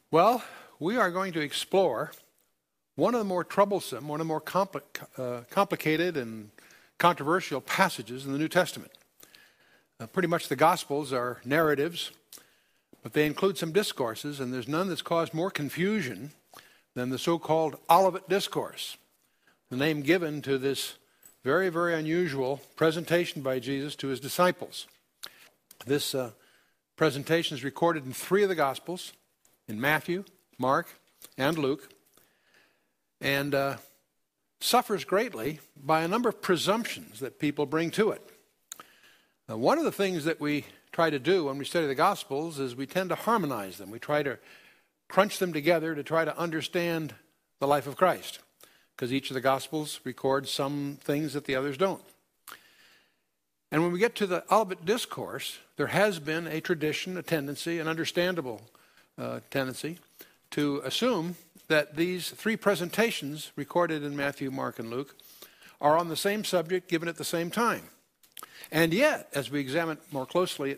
Well, we are going to explore one of the more troublesome, one of the more complicated and controversial passages in the New Testament. Pretty much the Gospels are narratives, but they include some discourses, and there's none that's caused more confusion than the so-called Olivet Discourse, the name given to this very, very unusual presentation by Jesus to his disciples. This presentation is recorded in 3 of the Gospels, in Matthew, Mark, and Luke, and suffers greatly by a number of presumptions that people bring to it. Now, one of the things that we try to do when we study the Gospels is we tend to harmonize them. We try to crunch them together to try to understand the life of Christ, because each of the Gospels records some things that the others don't. And when we get to the Olivet Discourse, there has been a tradition, a tendency, an understandable tendency to assume that these 3 presentations recorded in Matthew, Mark, and Luke are on the same subject given at the same time. And yet, as we examine more closely,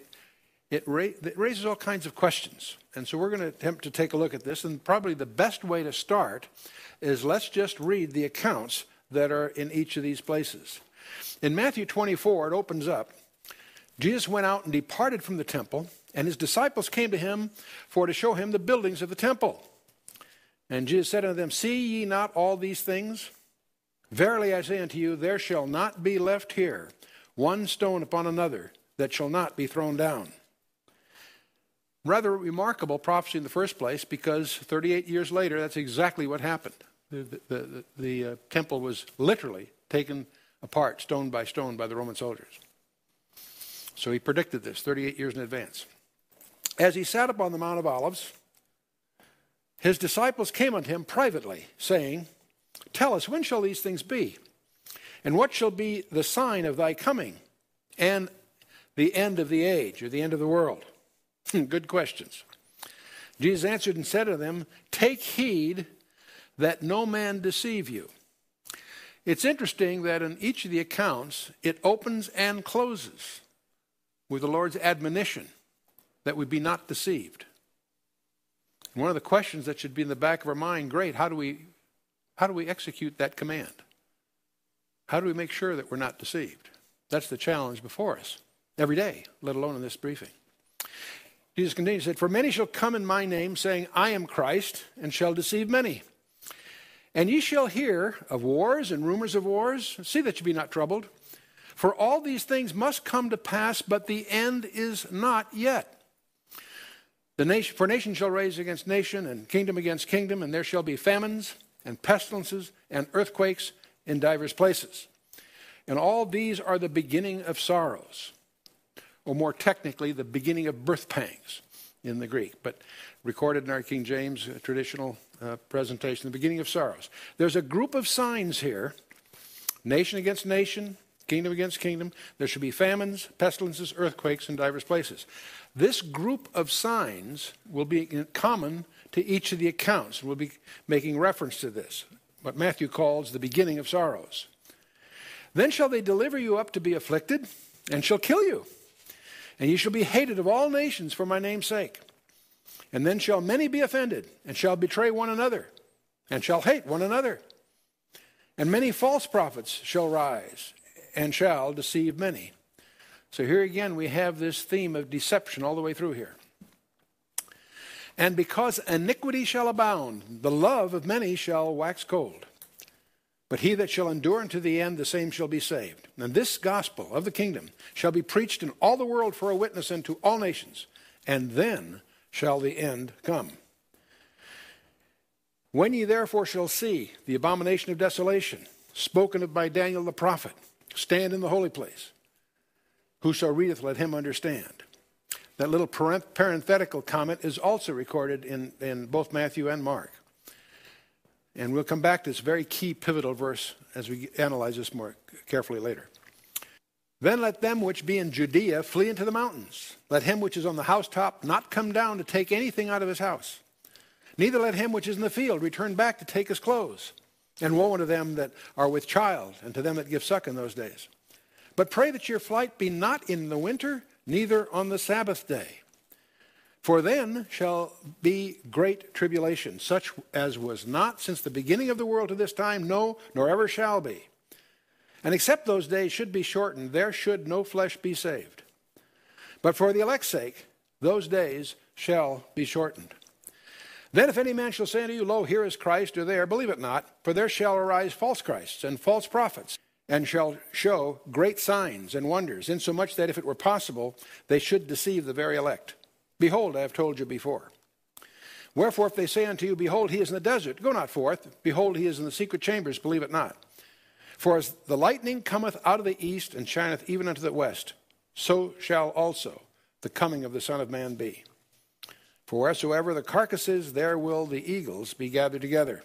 it raises all kinds of questions. And so we're going to attempt to take a look at this. And probably the best way to start is let's just read the accounts that are in each of these places. In Matthew 24, it opens up, Jesus went out and departed from the temple, and his disciples came to him for to show him the buildings of the temple. And Jesus said unto them, See ye not all these things? Verily I say unto you, there shall not be left here one stone upon another that shall not be thrown down. Rather remarkable prophecy in the first place, because 38 years later, that's exactly what happened. The temple was literally taken apart, stone by stone, by the Roman soldiers. So he predicted this 38 years in advance. As he sat upon the Mount of Olives, his disciples came unto him privately, saying, Tell us, when shall these things be? And what shall be the sign of thy coming and the end of the age, or the end of the world? Good questions. Jesus answered and said to them, Take heed that no man deceive you. It's interesting that in each of the accounts, it opens and closes with the Lord's admonition that we be not deceived. One of the questions that should be in the back of our mind, great, how do we execute that command? How do we make sure that we're not deceived? That's the challenge before us every day, let alone in this briefing. Jesus continued, said, For many shall come in my name, saying, I am Christ, and shall deceive many. And ye shall hear of wars and rumors of wars. See that you be not troubled. For all these things must come to pass, but the end is not yet. For nation shall rise against nation, and kingdom against kingdom, and there shall be famines, and pestilences, and earthquakes in divers places. And all these are the beginning of sorrows, or more technically, the beginning of birth pangs in the Greek, but recorded in our King James traditional presentation, the beginning of sorrows. There's a group of signs here, nation against nation, kingdom against kingdom. There should be famines, pestilences, earthquakes in divers places. This group of signs will be common to each of the accounts. We'll be making reference to this, what Matthew calls the beginning of sorrows. Then shall they deliver you up to be afflicted, and shall kill you. And ye shall be hated of all nations for my name's sake. And then shall many be offended, and shall betray one another, and shall hate one another. And many false prophets shall rise, and shall deceive many. So here again we have this theme of deception all the way through here. And because iniquity shall abound, the love of many shall wax cold. But he that shall endure unto the end, the same shall be saved. And this gospel of the kingdom shall be preached in all the world for a witness unto all nations, and then shall the end come. When ye therefore shall see the abomination of desolation, spoken of by Daniel the prophet, stand in the holy place, whoso readeth, let him understand. That little parenthetical comment is also recorded in both Matthew and Mark. And we'll come back to this very key pivotal verse as we analyze this more carefully later. Then let them which be in Judea flee into the mountains. Let him which is on the housetop not come down to take anything out of his house. Neither let him which is in the field return back to take his clothes. And woe unto them that are with child, and to them that give suck in those days. But pray that your flight be not in the winter, neither on the Sabbath day. For then shall be great tribulation, such as was not since the beginning of the world to this time, no, nor ever shall be. And except those days should be shortened, there should no flesh be saved. But for the elect's sake, those days shall be shortened. Then if any man shall say unto you, Lo, here is Christ, or there, believe it not, for there shall arise false Christs and false prophets, and shall show great signs and wonders, insomuch that if it were possible, they should deceive the very elect. Behold, I have told you before. Wherefore, if they say unto you, Behold, he is in the desert, go not forth. Behold, he is in the secret chambers, believe it not. For as the lightning cometh out of the east, and shineth even unto the west, so shall also the coming of the Son of Man be. For wheresoever the carcass is, there will the eagles be gathered together.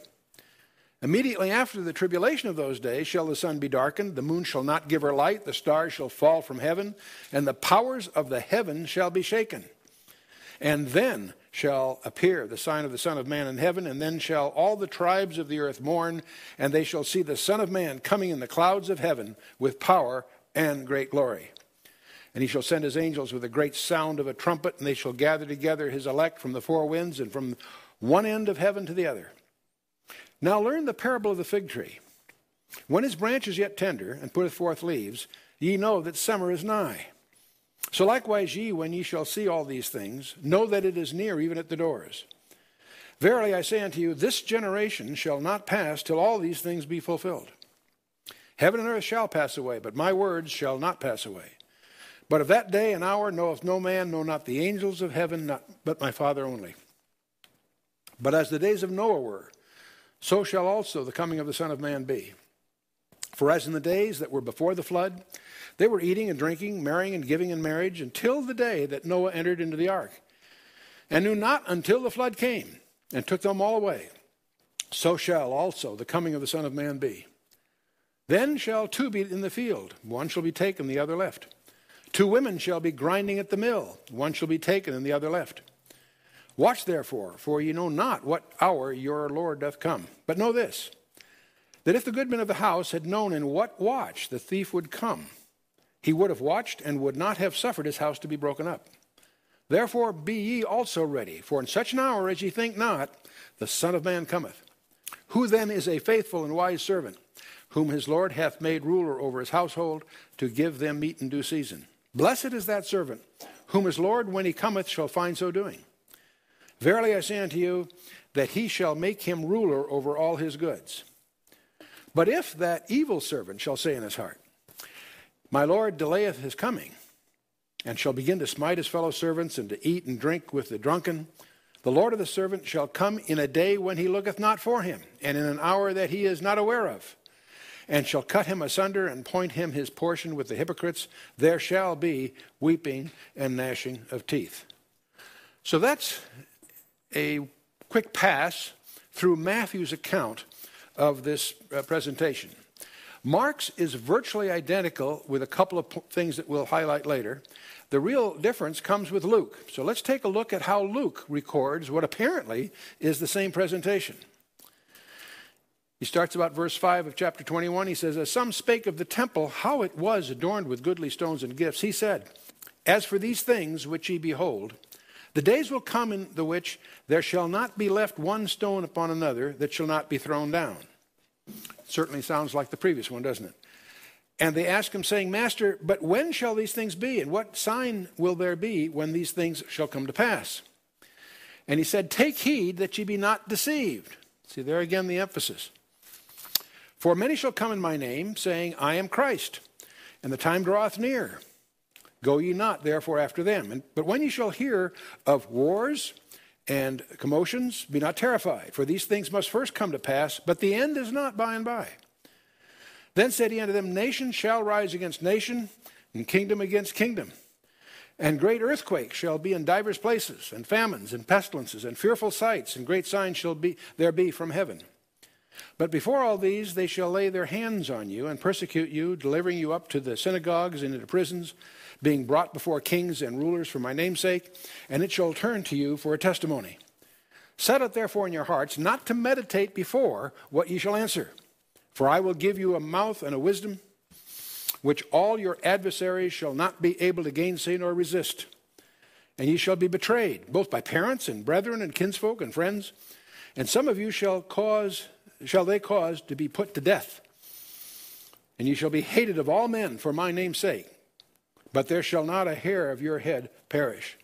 Immediately after the tribulation of those days shall the sun be darkened, the moon shall not give her light, the stars shall fall from heaven, and the powers of the heaven shall be shaken. And then shall appear the sign of the Son of Man in heaven, and then shall all the tribes of the earth mourn, and they shall see the Son of Man coming in the clouds of heaven with power and great glory. And he shall send his angels with a great sound of a trumpet, and they shall gather together his elect from the four winds and from one end of heaven to the other. Now learn the parable of the fig tree. When his branch is yet tender, and putteth forth leaves, ye know that summer is nigh. So likewise ye, when ye shall see all these things, know that it is near, even at the doors. Verily I say unto you, this generation shall not pass till all these things be fulfilled. Heaven and earth shall pass away, but my words shall not pass away. But of that day and hour knoweth no man, no, not the angels of heaven, but my Father only. But as the days of Noah were, so shall also the coming of the Son of Man be. For as in the days that were before the flood, they were eating and drinking, marrying and giving in marriage, until the day that Noah entered into the ark, and knew not until the flood came, and took them all away. So shall also the coming of the Son of Man be. Then shall two be in the field, one shall be taken, the other left. Two women shall be grinding at the mill, one shall be taken, and the other left. Watch therefore, for ye know not what hour your Lord doth come. But know this, that if the goodman of the house had known in what watch the thief would come, he would have watched and would not have suffered his house to be broken up. Therefore be ye also ready, for in such an hour as ye think not, the Son of Man cometh. Who then is a faithful and wise servant, whom his Lord hath made ruler over his household, to give them meat in due season? Blessed is that servant, whom his Lord, when he cometh, shall find so doing. Verily I say unto you, that he shall make him ruler over all his goods. But if that evil servant shall say in his heart, My Lord delayeth his coming, and shall begin to smite his fellow servants, and to eat and drink with the drunken, the Lord of the servant shall come in a day when he looketh not for him, and in an hour that he is not aware of, and shall cut him asunder, and point him his portion with the hypocrites. There shall be weeping and gnashing of teeth. So that's a quick pass through Matthew's account of this presentation. Mark's is virtually identical with a couple of things that we'll highlight later. The real difference comes with Luke. So let's take a look at how Luke records what apparently is the same presentation. He starts about verse 5 of chapter 21. He says, As some spake of the temple, how it was adorned with goodly stones and gifts, he said, As for these things which ye behold, the days will come in the which there shall not be left one stone upon another that shall not be thrown down. Certainly sounds like the previous one, doesn't it? And they asked him, saying, Master, but when shall these things be? And what sign will there be when these things shall come to pass? And he said, Take heed that ye be not deceived. See, there again the emphasis. For many shall come in my name, saying, I am Christ, and the time draweth near. Go ye not, therefore, after them. But when ye shall hear of wars and commotions, be not terrified, for these things must first come to pass, but the end is not by and by. Then said he unto them, Nation shall rise against nation, and kingdom against kingdom. And great earthquakes shall be in divers places, and famines, and pestilences, and fearful sights, and great signs shall there be from heaven. But before all these they shall lay their hands on you, and persecute you, delivering you up to the synagogues and into prisons, being brought before kings and rulers for my name's sake, and it shall turn to you for a testimony. Set it therefore in your hearts not to meditate before what ye shall answer. For I will give you a mouth and a wisdom, which all your adversaries shall not be able to gainsay nor resist. and ye shall be betrayed, both by parents and brethren and kinsfolk and friends. And some of you shall they cause to be put to death. And ye shall be hated of all men for my name's sake. But there shall not a hair of your head perish.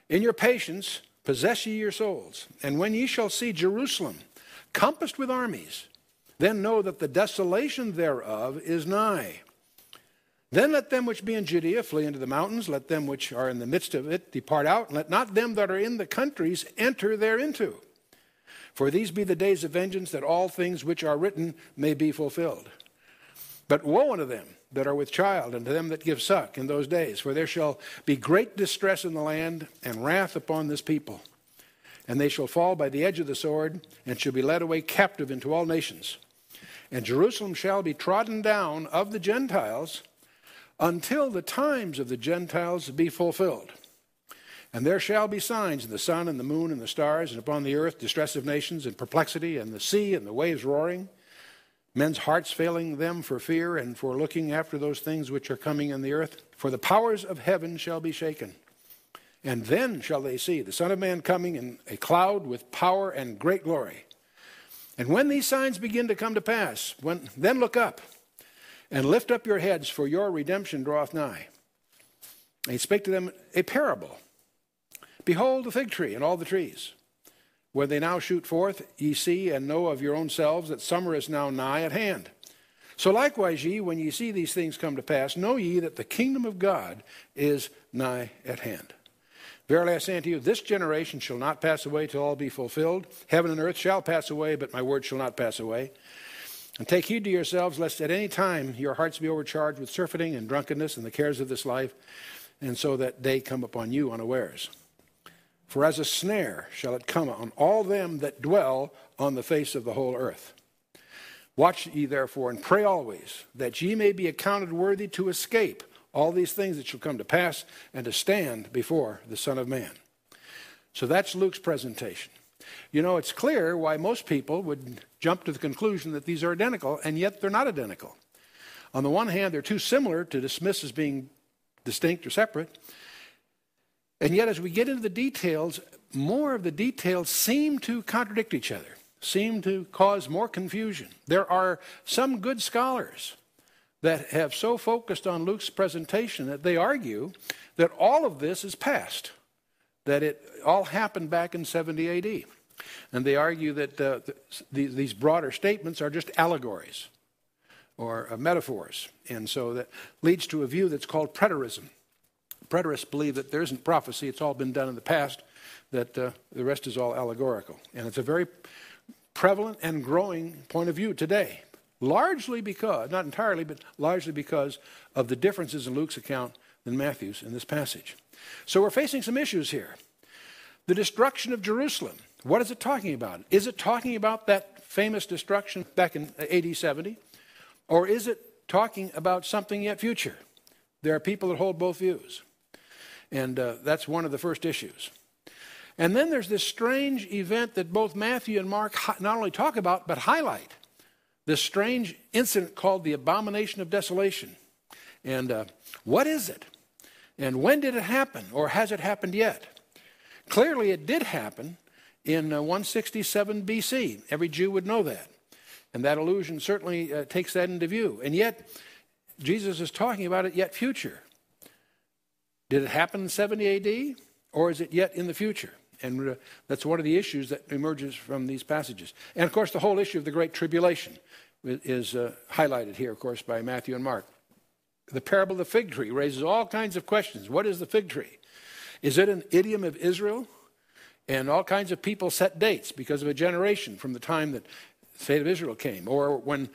In your patience possess ye your souls. And when ye shall see Jerusalem compassed with armies, then know that the desolation thereof is nigh. Then let them which be in Judea flee into the mountains. Let them which are in the midst of it depart out. And let not them that are in the countries enter thereinto. For these be the days of vengeance, that all things which are written may be fulfilled. But woe unto them that are with child, and to them that give suck in those days. For there shall be great distress in the land, and wrath upon this people. And they shall fall by the edge of the sword, and shall be led away captive into all nations. And Jerusalem shall be trodden down of the Gentiles, until the times of the Gentiles be fulfilled. And there shall be signs in the sun and the moon and the stars, and upon the earth distress of nations and perplexity, and the sea and the waves roaring, men's hearts failing them for fear and for looking after those things which are coming in the earth. For the powers of heaven shall be shaken. And then shall they see the Son of Man coming in a cloud with power and great glory. And when these signs begin to come to pass, then look up, and lift up your heads, for your redemption draweth nigh. And he spake to them a parable. Behold the fig tree and all the trees. Where they now shoot forth, ye see and know of your own selves that summer is now nigh at hand. So likewise ye, when ye see these things come to pass, know ye that the kingdom of God is nigh at hand. Verily I say unto you, this generation shall not pass away till all be fulfilled. Heaven and earth shall pass away, but my word shall not pass away. And take heed to yourselves, lest at any time your hearts be overcharged with surfeiting and drunkenness and the cares of this life, and so that day come upon you unawares. For as a snare shall it come on all them that dwell on the face of the whole earth. Watch ye therefore, and pray always, that ye may be accounted worthy to escape all these things that shall come to pass, and to stand before the Son of Man. So that's Luke's presentation. You know, it's clear why most people would jump to the conclusion that these are identical, and yet they're not identical. On the one hand, they're too similar to dismiss as being distinct or separate. And yet, as we get into the details, more of the details seem to contradict each other, seem to cause more confusion. There are some good scholars that have so focused on Luke's presentation that they argue that all of this is past, that it all happened back in 70 AD. And they argue that these broader statements are just allegories or metaphors. And so that leads to a view that's called preterism. Preterists believe that there isn't prophecy, it's all been done in the past, that the rest is all allegorical. And it's a very prevalent and growing point of view today, largely because, not entirely, but largely because of the differences in Luke's account than Matthew's in this passage. So we're facing some issues here. The destruction of Jerusalem. What is it talking about? Is it talking about that famous destruction back in AD 70? Or is it talking about something yet future? There are people that hold both views. And that's one of the first issues. And then there's this strange event that both Matthew and Mark not only talk about, but highlight. This strange incident called the abomination of desolation. And what is it? And when did it happen? Or has it happened yet? Clearly it did happen in 167 BC. Every Jew would know that. And that allusion certainly takes that into view. And yet, Jesus is talking about it yet future. Did it happen in 70 AD? Or is it yet in the future? And that's one of the issues that emerges from these passages. And of course, the whole issue of the Great Tribulation is highlighted here, of course, by Matthew and Mark. The parable of the fig tree raises all kinds of questions. What is the fig tree? Is it an idiom of Israel? And all kinds of people set dates because of a generation from the time that the state of Israel came. Or when,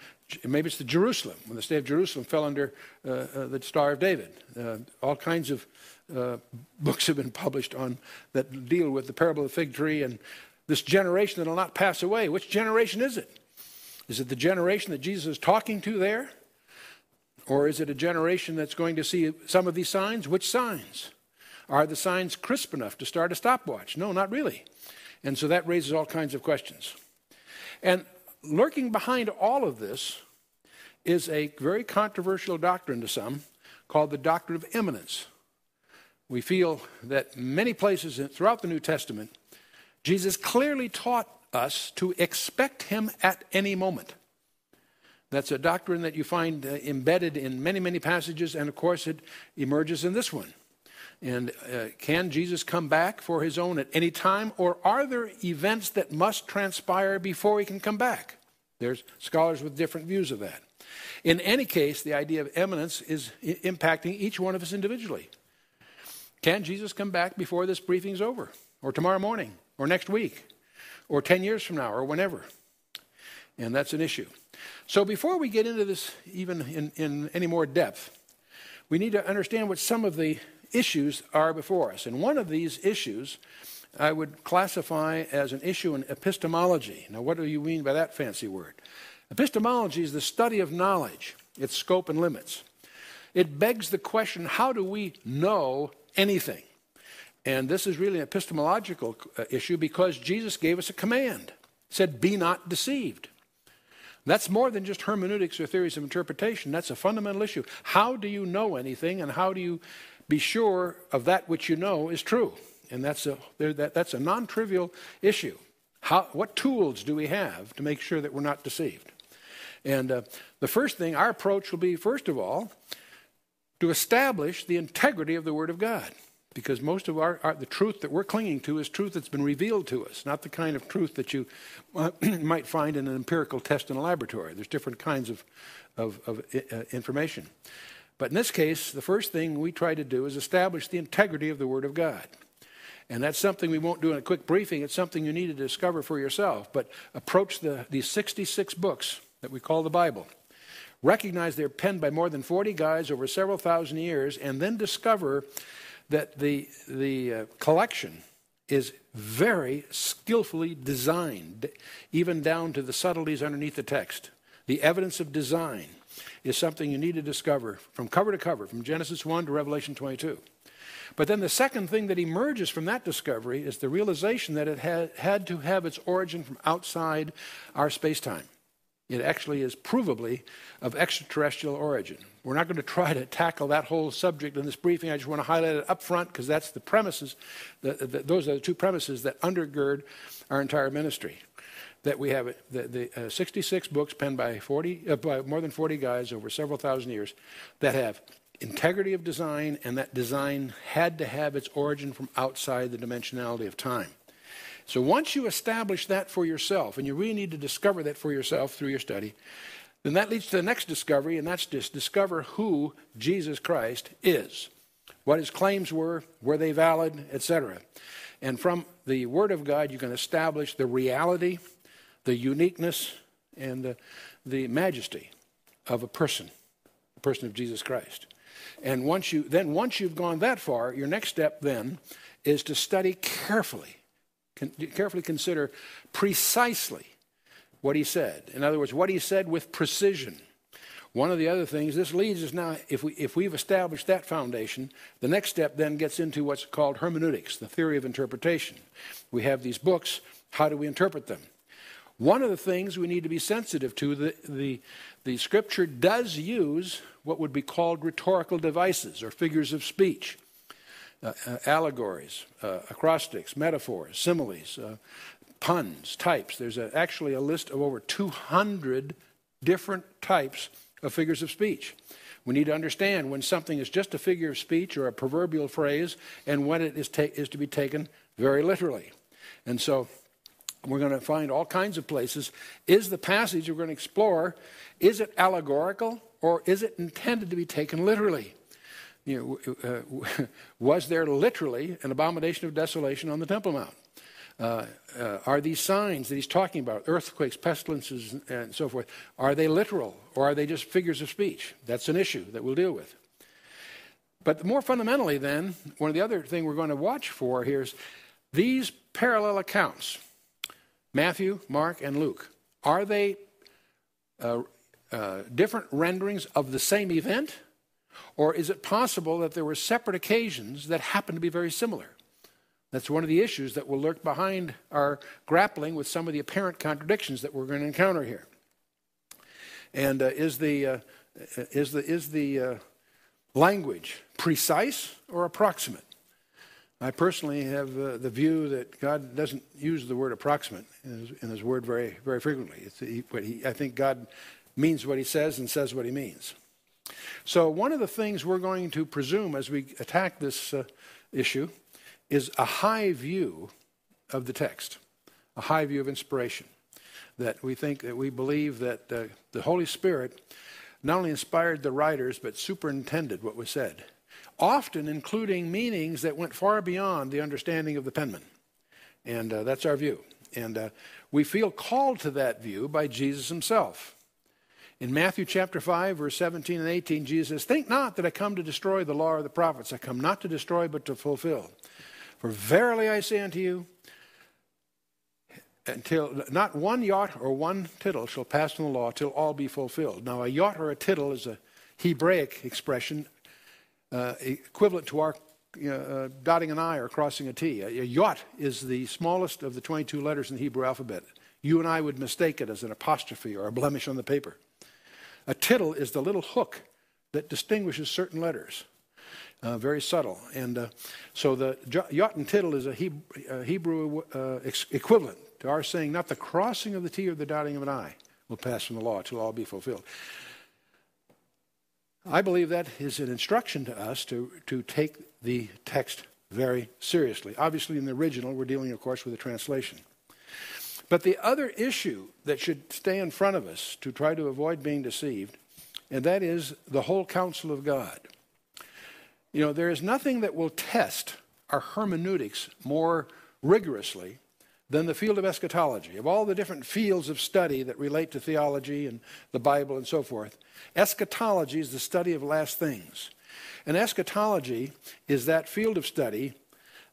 maybe it's the Jerusalem, when the state of Jerusalem fell under the Star of David. All kinds of books have been published on that deal with the parable of the fig tree and this generation that will not pass away. Which generation is it? Is it the generation that Jesus is talking to there? Or is it a generation that's going to see some of these signs? Which signs? Are the signs crisp enough to start a stopwatch? No, not really. And so that raises all kinds of questions. And lurking behind all of this is a very controversial doctrine to some called the doctrine of imminence. we feel that many places throughout the New Testament, Jesus clearly taught us to expect him at any moment. That's a doctrine that you find embedded in many, many passages, and of course it emerges in this one. And can Jesus come back for his own at any time, or are there events that must transpire before he can come back? There's scholars with different views of that. In any case, the idea of imminence is impacting each one of us individually. Can Jesus come back before this briefing's over, or tomorrow morning, or next week, or 10 years from now, or whenever? And that's an issue. So before we get into this even in any more depth, we need to understand what some of the issues are before us. And one of these issues I would classify as an issue in epistemology. Now, what do you mean by that fancy word? Epistemology is the study of knowledge, its scope and limits. It begs the question, how do we know anything? And this is really an epistemological issue because Jesus gave us a command. He said, be not deceived. That's more than just hermeneutics or theories of interpretation. That's a fundamental issue. How do you know anything, and how do you be sure of that which you know is true? And that's a non-trivial issue. What tools do we have to make sure that we're not deceived? And the first thing, our approach will be, first of all, to establish the integrity of the Word of God. Because most of the truth that we're clinging to is truth that's been revealed to us, not the kind of truth that you might find in an empirical test in a laboratory. There's different kinds of information. But in this case, the first thing we try to do is establish the integrity of the Word of God. And that's something we won't do in a quick briefing. It's something you need to discover for yourself. But approach these 66 books that we call the Bible. Recognize they're penned by more than 40 guys over several thousand years, and then discover that the collection is very skillfully designed, even down to the subtleties underneath the text. The evidence of design is something you need to discover from cover to cover, from Genesis 1 to Revelation 22. But then the second thing that emerges from that discovery is the realization that it had to have its origin from outside our space-time. It actually is provably of extraterrestrial origin. We're not going to try to tackle that whole subject in this briefing. I just want to highlight it up front because that's the premises. Those are the two premises that undergird our entire ministry. That we have the 66 books penned by more than 40 guys over several thousand years that have integrity of design, and that design had to have its origin from outside the dimensionality of time. So once you establish that for yourself, and you really need to discover that for yourself through your study, then that leads to the next discovery, and that's just discover who Jesus Christ is. What his claims were they valid, etc. And from the Word of God, you can establish the reality, the uniqueness, and the majesty of a person, the person of Jesus Christ. And once you've gone that far, your next step then is to study carefully consider precisely what he said. In other words, what he said with precision. One of the other things, this leads us now, if we've established that foundation, the next step then gets into what's called hermeneutics, the theory of interpretation. We have these books, how do we interpret them? One of the things we need to be sensitive to, the Scripture does use what would be called rhetorical devices or figures of speech. Allegories, acrostics, metaphors, similes, puns, types. There's actually a list of over 200 different types of figures of speech. We need to understand when something is just a figure of speech or a proverbial phrase and when it is to be taken very literally. And so we're going to find all kinds of places. Is the passage we're going to explore, is it allegorical or is it intended to be taken literally? Was there literally an abomination of desolation on the Temple Mount? Are these signs that he's talking about, earthquakes, pestilences, and so forth, are they literal or are they just figures of speech? That's an issue that we'll deal with. But more fundamentally then, one of the other things we're going to watch for here is these parallel accounts, Matthew, Mark, and Luke, are they different renderings of the same event? Or is it possible that there were separate occasions that happen to be very similar? That's one of the issues that will lurk behind our grappling with some of the apparent contradictions that we're going to encounter here. And is the language precise or approximate? I personally have the view that God doesn't use the word approximate in his word very, very frequently. I think God means what he says and says what he means. So one of the things we're going to presume as we attack this issue is a high view of the text, a high view of inspiration, that we believe that the Holy Spirit not only inspired the writers but superintended what was said, often including meanings that went far beyond the understanding of the penman. And that's our view. And we feel called to that view by Jesus himself. In Matthew chapter 5, verse 17 and 18, Jesus says, "Think not that I come to destroy the law or the prophets. I come not to destroy, but to fulfill. For verily I say unto you, until not one jot or one tittle shall pass from the law till all be fulfilled." Now, a jot or a tittle is a Hebraic expression equivalent to our dotting an I or crossing a T. A jot is the smallest of the 22 letters in the Hebrew alphabet. You and I would mistake it as an apostrophe or a blemish on the paper. A tittle is the little hook that distinguishes certain letters. Very subtle. And so the jot and tittle is a Hebrew equivalent to our saying, not the crossing of the T or the dotting of an I will pass from the law till all be fulfilled. I believe that is an instruction to us to take the text very seriously. Obviously, in the original, we're dealing, of course, with a translation. But the other issue that should stay in front of us to try to avoid being deceived, and that is the whole counsel of God. You know, there is nothing that will test our hermeneutics more rigorously than the field of eschatology. Of all the different fields of study that relate to theology and the Bible and so forth, eschatology is the study of last things. And eschatology is that field of study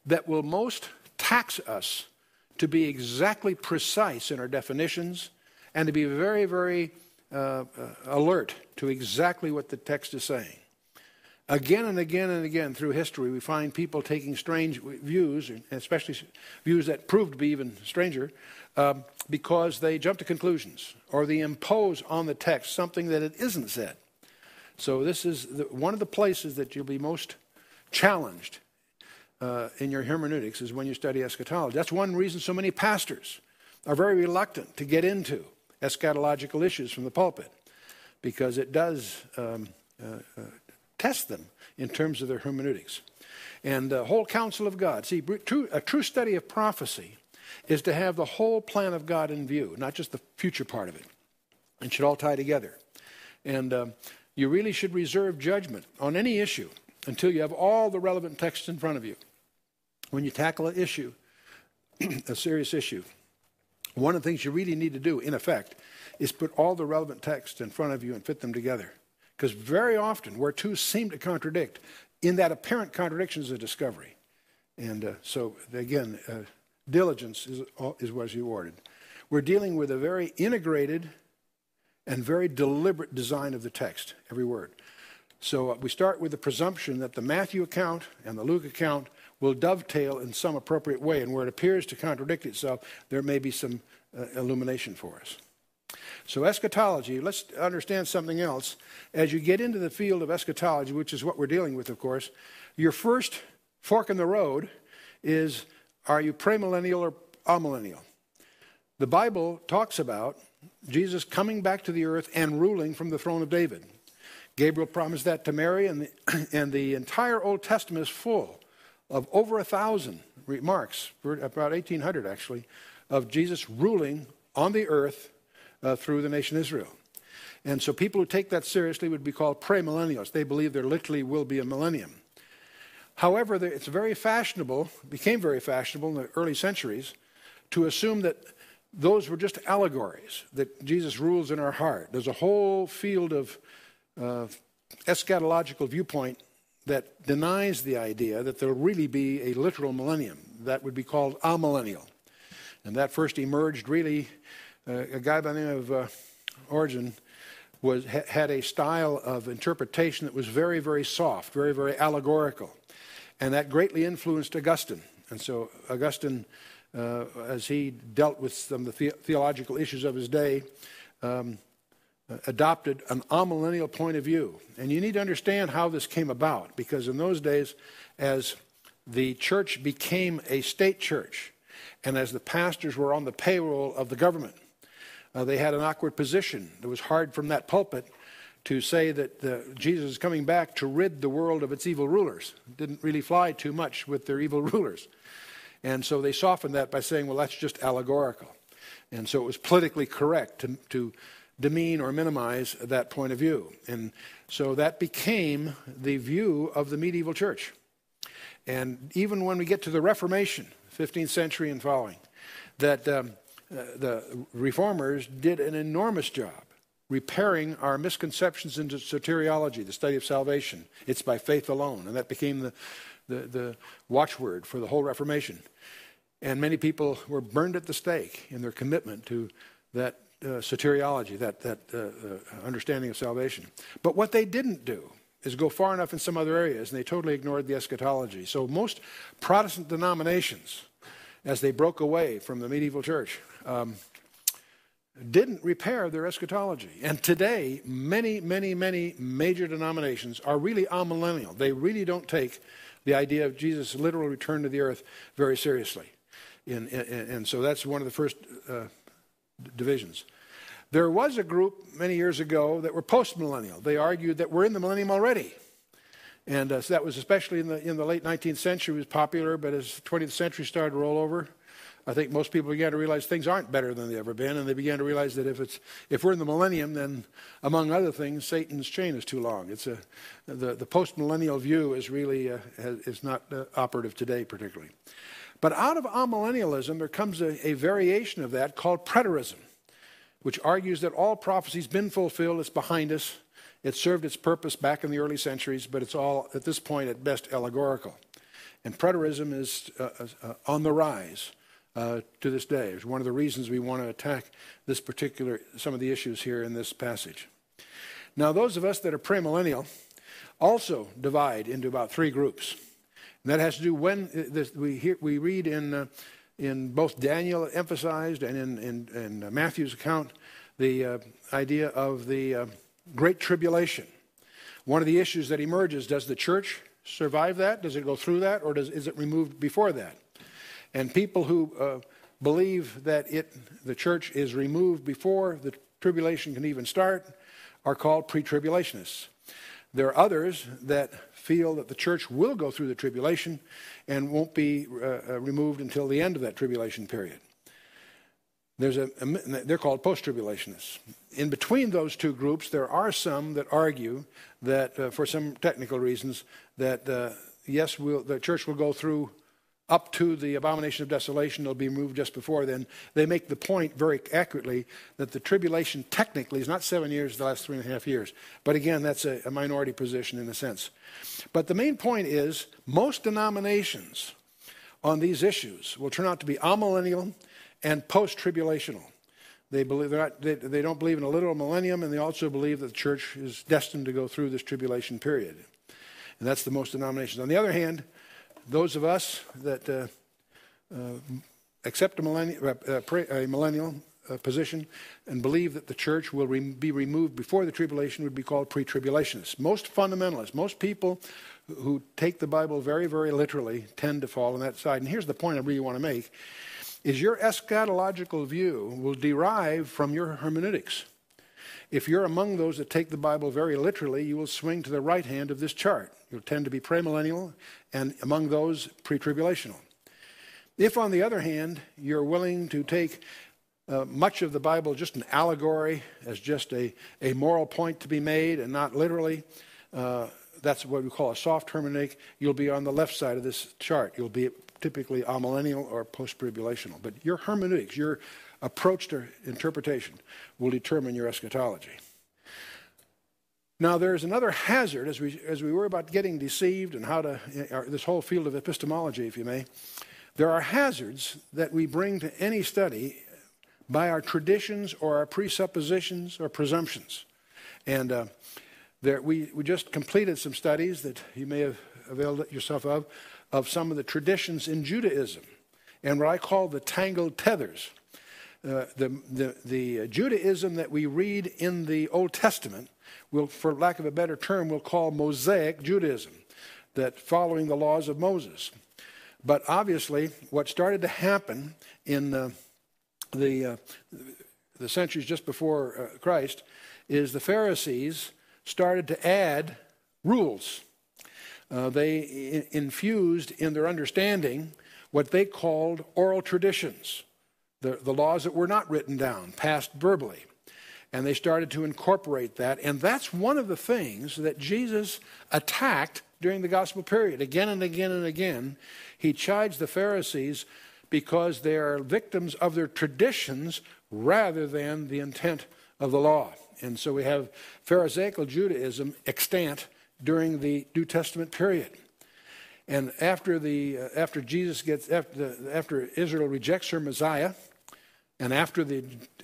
that will most tax us to be exactly precise in our definitions and to be very, very alert to exactly what the text is saying. Again and again and again through history, we find people taking strange views, especially views that prove to be even stranger, because they jump to conclusions or they impose on the text something that it isn't said. So this is one of the places that you'll be most challenged in your hermeneutics is when you study eschatology. That's one reason so many pastors are very reluctant to get into eschatological issues from the pulpit, because it does test them in terms of their hermeneutics. And the whole counsel of God. See, a true study of prophecy is to have the whole plan of God in view, not just the future part of it. It should all tie together. And you really should reserve judgment on any issue until you have all the relevant texts in front of you. When you tackle an issue, a serious issue, one of the things you really need to do, in effect, is put all the relevant texts in front of you and fit them together. Because very often, where two seem to contradict, in that apparent contradiction is a discovery. And so, again, diligence is what is rewarded. We're dealing with a very integrated and very deliberate design of the text, every word. So we start with the presumption that the Matthew account and the Luke account will dovetail in some appropriate way. And where it appears to contradict itself, there may be some illumination for us. So eschatology, let's understand something else. As you get into the field of eschatology, which is what we're dealing with, of course, your first fork in the road is, are you premillennial or amillennial? The Bible talks about Jesus coming back to the earth and ruling from the throne of David. Gabriel promised that to Mary, and the entire Old Testament is full of over 1,000 remarks, about 1,800 actually, of Jesus ruling on the earth through the nation Israel. And so people who take that seriously would be called premillennials. They believe there literally will be a millennium. However, it's very fashionable, became very fashionable in the early centuries, to assume that those were just allegories, that Jesus rules in our heart. There's a whole field of eschatological viewpoint that denies the idea that there will really be a literal millennium. That would be called amillennial. And that first emerged really, a guy by the name of Origen had a style of interpretation that was very, very soft, very, very allegorical. And that greatly influenced Augustine. And so Augustine, as he dealt with some of the theological issues of his day, adopted an amillennial point of view. And you need to understand how this came about, because in those days, as the church became a state church. And as the pastors were on the payroll of the government, they had an awkward position. It was hard from that pulpit to say that Jesus is coming back to rid the world of its evil rulers. It didn't really fly too much with their evil rulers. And so they softened that by saying, well, that's just allegorical. And so it was politically correct to demean or minimize that point of view. And so that became the view of the medieval church. And even when we get to the Reformation, 15th century and following, that the reformers did an enormous job repairing our misconceptions into soteriology, the study of salvation. It's by faith alone. And that became the watchword for the whole Reformation. And many people were burned at the stake in their commitment to that soteriology, that understanding of salvation. But what they didn't do is go far enough in some other areas, and they totally ignored the eschatology. So most Protestant denominations, as they broke away from the medieval church, didn't repair their eschatology. And today, many major denominations are really amillennial. They really don't take the idea of Jesus' literal return to the earth very seriously. And so that's one of the first divisions. There was a group many years ago that were postmillennial. They argued that we're in the millennium already. And so that was especially in the late 19th century was popular, but as the 20th century started to roll over, I think most people began to realize things aren't better than they've ever been, and they began to realize that if we're in the millennium, then among other things, Satan's chain is too long. It's the postmillennial view is really is not operative today particularly. But out of amillennialism, there comes a variation of that called preterism, which argues that all prophecy's been fulfilled, it's behind us, it served its purpose back in the early centuries, but it's all, at this point, at best allegorical. And preterism is on the rise to this day. It's one of the reasons we want to attack some of the issues here in this passage. Now, those of us that are premillennial also divide into about three groups. And that has to do when we read in both Daniel emphasized and in Matthew's account the idea of the Great Tribulation. One of the issues that emerges, does the church survive that? Does it go through that? Or is it removed before that? And people who believe that the church is removed before the tribulation can even start are called pre-tribulationists. There are others that feel that the church will go through the tribulation and won't be removed until the end of that tribulation period. They're called post-tribulationists. In between those two groups, there are some that argue that, for some technical reasons, that yes, the church will go through up to the abomination of desolation. It'll be removed just before then. They make the point very accurately that the tribulation technically is not 7 years, the last 3.5 years. But again, that's a minority position in a sense. But the main point is most denominations on these issues will turn out to be amillennial and post-tribulational. They don't believe in a literal millennium, and they also believe that the church is destined to go through this tribulation period. And that's the most denominations. On the other hand, those of us that accept a millennial position and believe that the church will be removed before the tribulation would be called pre-tribulationists. Most fundamentalists, most people who take the Bible very, very literally tend to fall on that side. And here's the point I really want to make, is your eschatological view will derive from your hermeneutics. If you're among those that take the Bible very literally, you will swing to the right hand of this chart. You'll tend to be premillennial, and among those, pre-tribulational. If, on the other hand, you're willing to take much of the Bible just an allegory, as just a moral point to be made and not literally, that's what we call a soft hermeneutic, you'll be on the left side of this chart. You'll be typically amillennial or post-tribulational. But your hermeneutics, your approach to interpretation will determine your eschatology. Now, there's another hazard as we worry about getting deceived and how to, this whole field of epistemology, if you may. There are hazards that we bring to any study by our traditions or our presuppositions or presumptions. And we just completed some studies that you may have availed yourself of some of the traditions in Judaism and what I call the tangled tethers. The Judaism that we read in the Old Testament, for lack of a better term, we'll call Mosaic Judaism, that following the laws of Moses. But obviously, what started to happen in the centuries just before Christ is the Pharisees started to add rules. They infused in their understanding what they called oral traditions, the laws that were not written down, passed verbally. And they started to incorporate that. And that's one of the things that Jesus attacked during the gospel period. Again and again and again, he chided the Pharisees because they are victims of their traditions rather than the intent of the law. And so we have Pharisaical Judaism extant during the New Testament period. And after Israel rejects her Messiah, and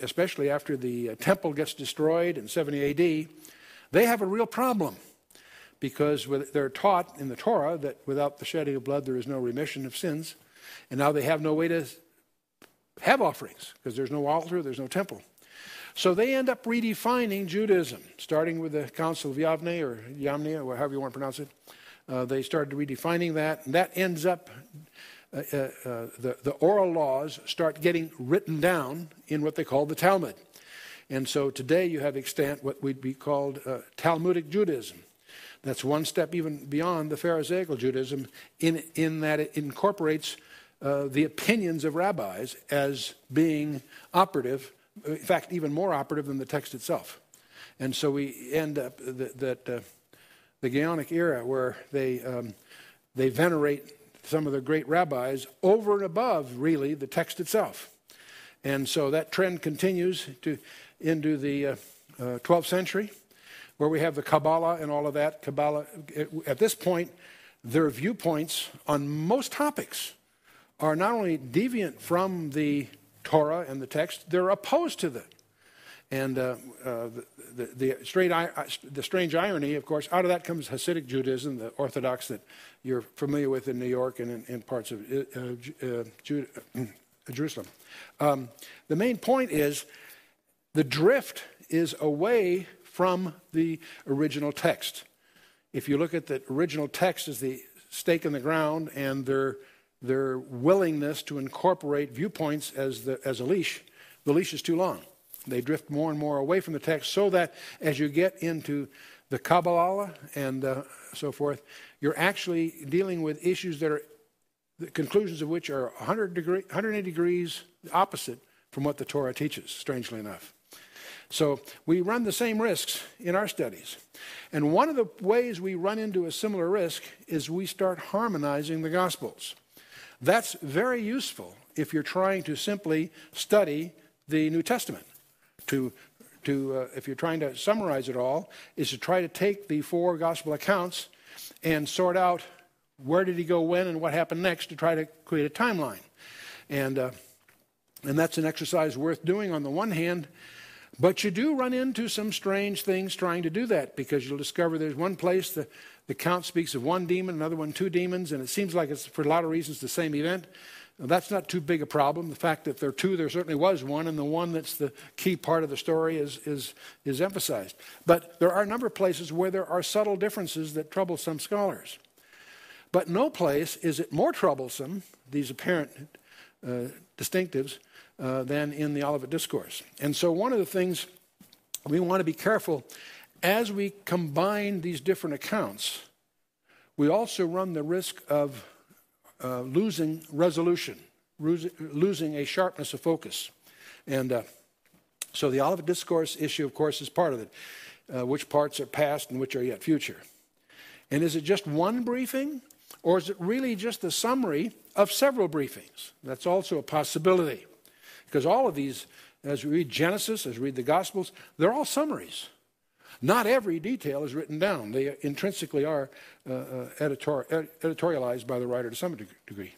especially after the temple gets destroyed in 70 AD, they have a real problem because they're taught in the Torah that without the shedding of blood there is no remission of sins, and now they have no way to have offerings because there's no altar, there's no temple. So they end up redefining Judaism, starting with the Council of Yavne or however you want to pronounce it. They started redefining that, and that ends up the oral laws start getting written down in what they call the Talmud. And so today you have extant what would be called Talmudic Judaism. That's one step even beyond the Pharisaical Judaism in that it incorporates the opinions of rabbis as being operative, in fact, even more operative than the text itself. And so we end up the Gaonic era where they venerate some of the great rabbis over and above, really, the text itself. And so that trend continues into the 12th century, where we have the Kabbalah and all of that. Kabbalah, at this point, their viewpoints on most topics are not only deviant from the Torah and the text, they're opposed to them. And the strange irony, of course, out of that comes Hasidic Judaism, the Orthodox that you're familiar with in New York and in parts of Jerusalem. The main point is the drift is away from the original text. If you look at the original text as the stake in the ground and their willingness to incorporate viewpoints as a leash, the leash is too long. They drift more and more away from the text so that as you get into the Kabbalah and so forth, you're actually dealing with issues that are, the conclusions of which are 180 degrees opposite from what the Torah teaches, strangely enough. So we run the same risks in our studies. And one of the ways we run into a similar risk is we start harmonizing the Gospels. That's very useful if you're trying to simply study the New Testament. If you're trying to summarize it all, is to try to take the four gospel accounts and sort out where did he go when and what happened next to try to create a timeline. And that's an exercise worth doing on the one hand, but you do run into some strange things trying to do that because you'll discover there's one place the account speaks of one demon, another one two demons, and it seems like it's for a lot of reasons the same event. Now, that's not too big a problem. The fact that there are two, there certainly was one, and the one that's the key part of the story is emphasized. But there are a number of places where there are subtle differences that trouble some scholars. But no place is it more troublesome, these apparent distinctives, than in the Olivet Discourse. And so one of the things we want to be careful, as we combine these different accounts, we also run the risk of losing resolution, losing a sharpness of focus. And so the Olivet Discourse issue, of course, is part of it. Which parts are past and which are yet future? And is it just one briefing, or is it really just the summary of several briefings? That's also a possibility. Because all of these, as we read Genesis, as we read the Gospels, they're all summaries. Not every detail is written down. They intrinsically are editorialized by the writer to some degree.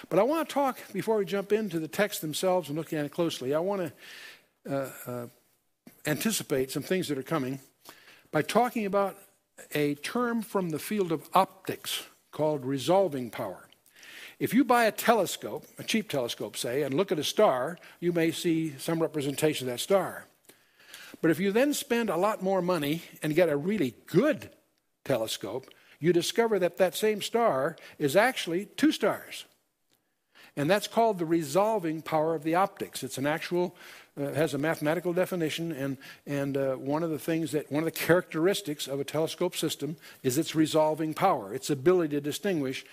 But I want to talk, before we jump into the text themselves and looking at it closely, I want to anticipate some things that are coming by talking about a term from the field of optics called resolving power. If you buy a telescope, a cheap telescope, say, and look at a star, you may see some representation of that star. But if you then spend a lot more money and get a really good telescope, you discover that that same star is actually two stars. And that's called the resolving power of the optics. It's an actual, has a mathematical definition, and one of the characteristics of a telescope system is its resolving power, its ability to distinguish,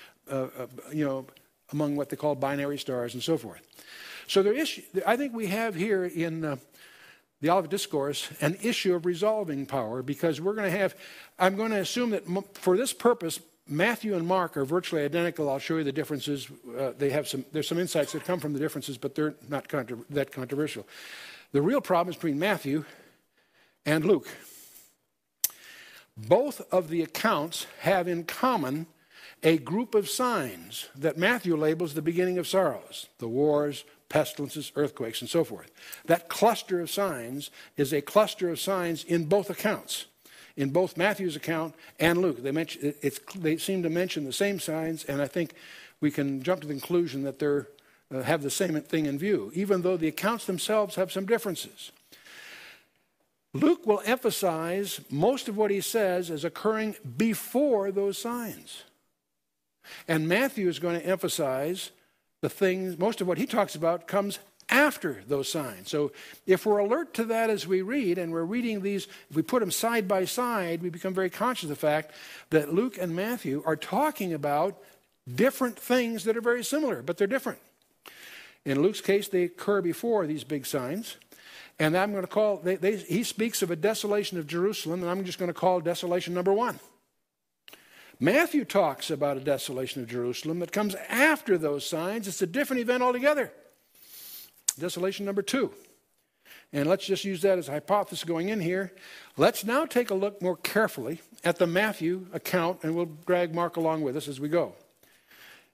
among what they call binary stars and so forth. So I think we have here in the Olivet Discourse an issue of resolving power, because I'm going to assume that for this purpose, Matthew and Mark are virtually identical. I'll show you the differences. There's some insights that come from the differences, but they're not that controversial. The real problem is between Matthew and Luke. Both of the accounts have in common a group of signs that Matthew labels the beginning of sorrows, the wars, pestilences, earthquakes, and so forth. That cluster of signs is a cluster of signs in both accounts, in both Matthew's account and Luke. They seem to mention the same signs, and I think we can jump to the conclusion that they have the same thing in view, even though the accounts themselves have some differences. Luke will emphasize most of what he says as occurring before those signs. And Matthew is going to emphasize the things, most of what he talks about comes after those signs. So if we're alert to that as we read, and we're reading these, if we put them side by side, we become very conscious of the fact that Luke and Matthew are talking about different things that are very similar, but they're different. In Luke's case, they occur before these big signs. And I'm going to call, he speaks of a desolation of Jerusalem, and I'm just going to call desolation number 1. Matthew talks about a desolation of Jerusalem that comes after those signs. It's a different event altogether. Desolation number 2. And let's just use that as a hypothesis going in here. Let's now take a look more carefully at the Matthew account, and we'll drag Mark along with us as we go.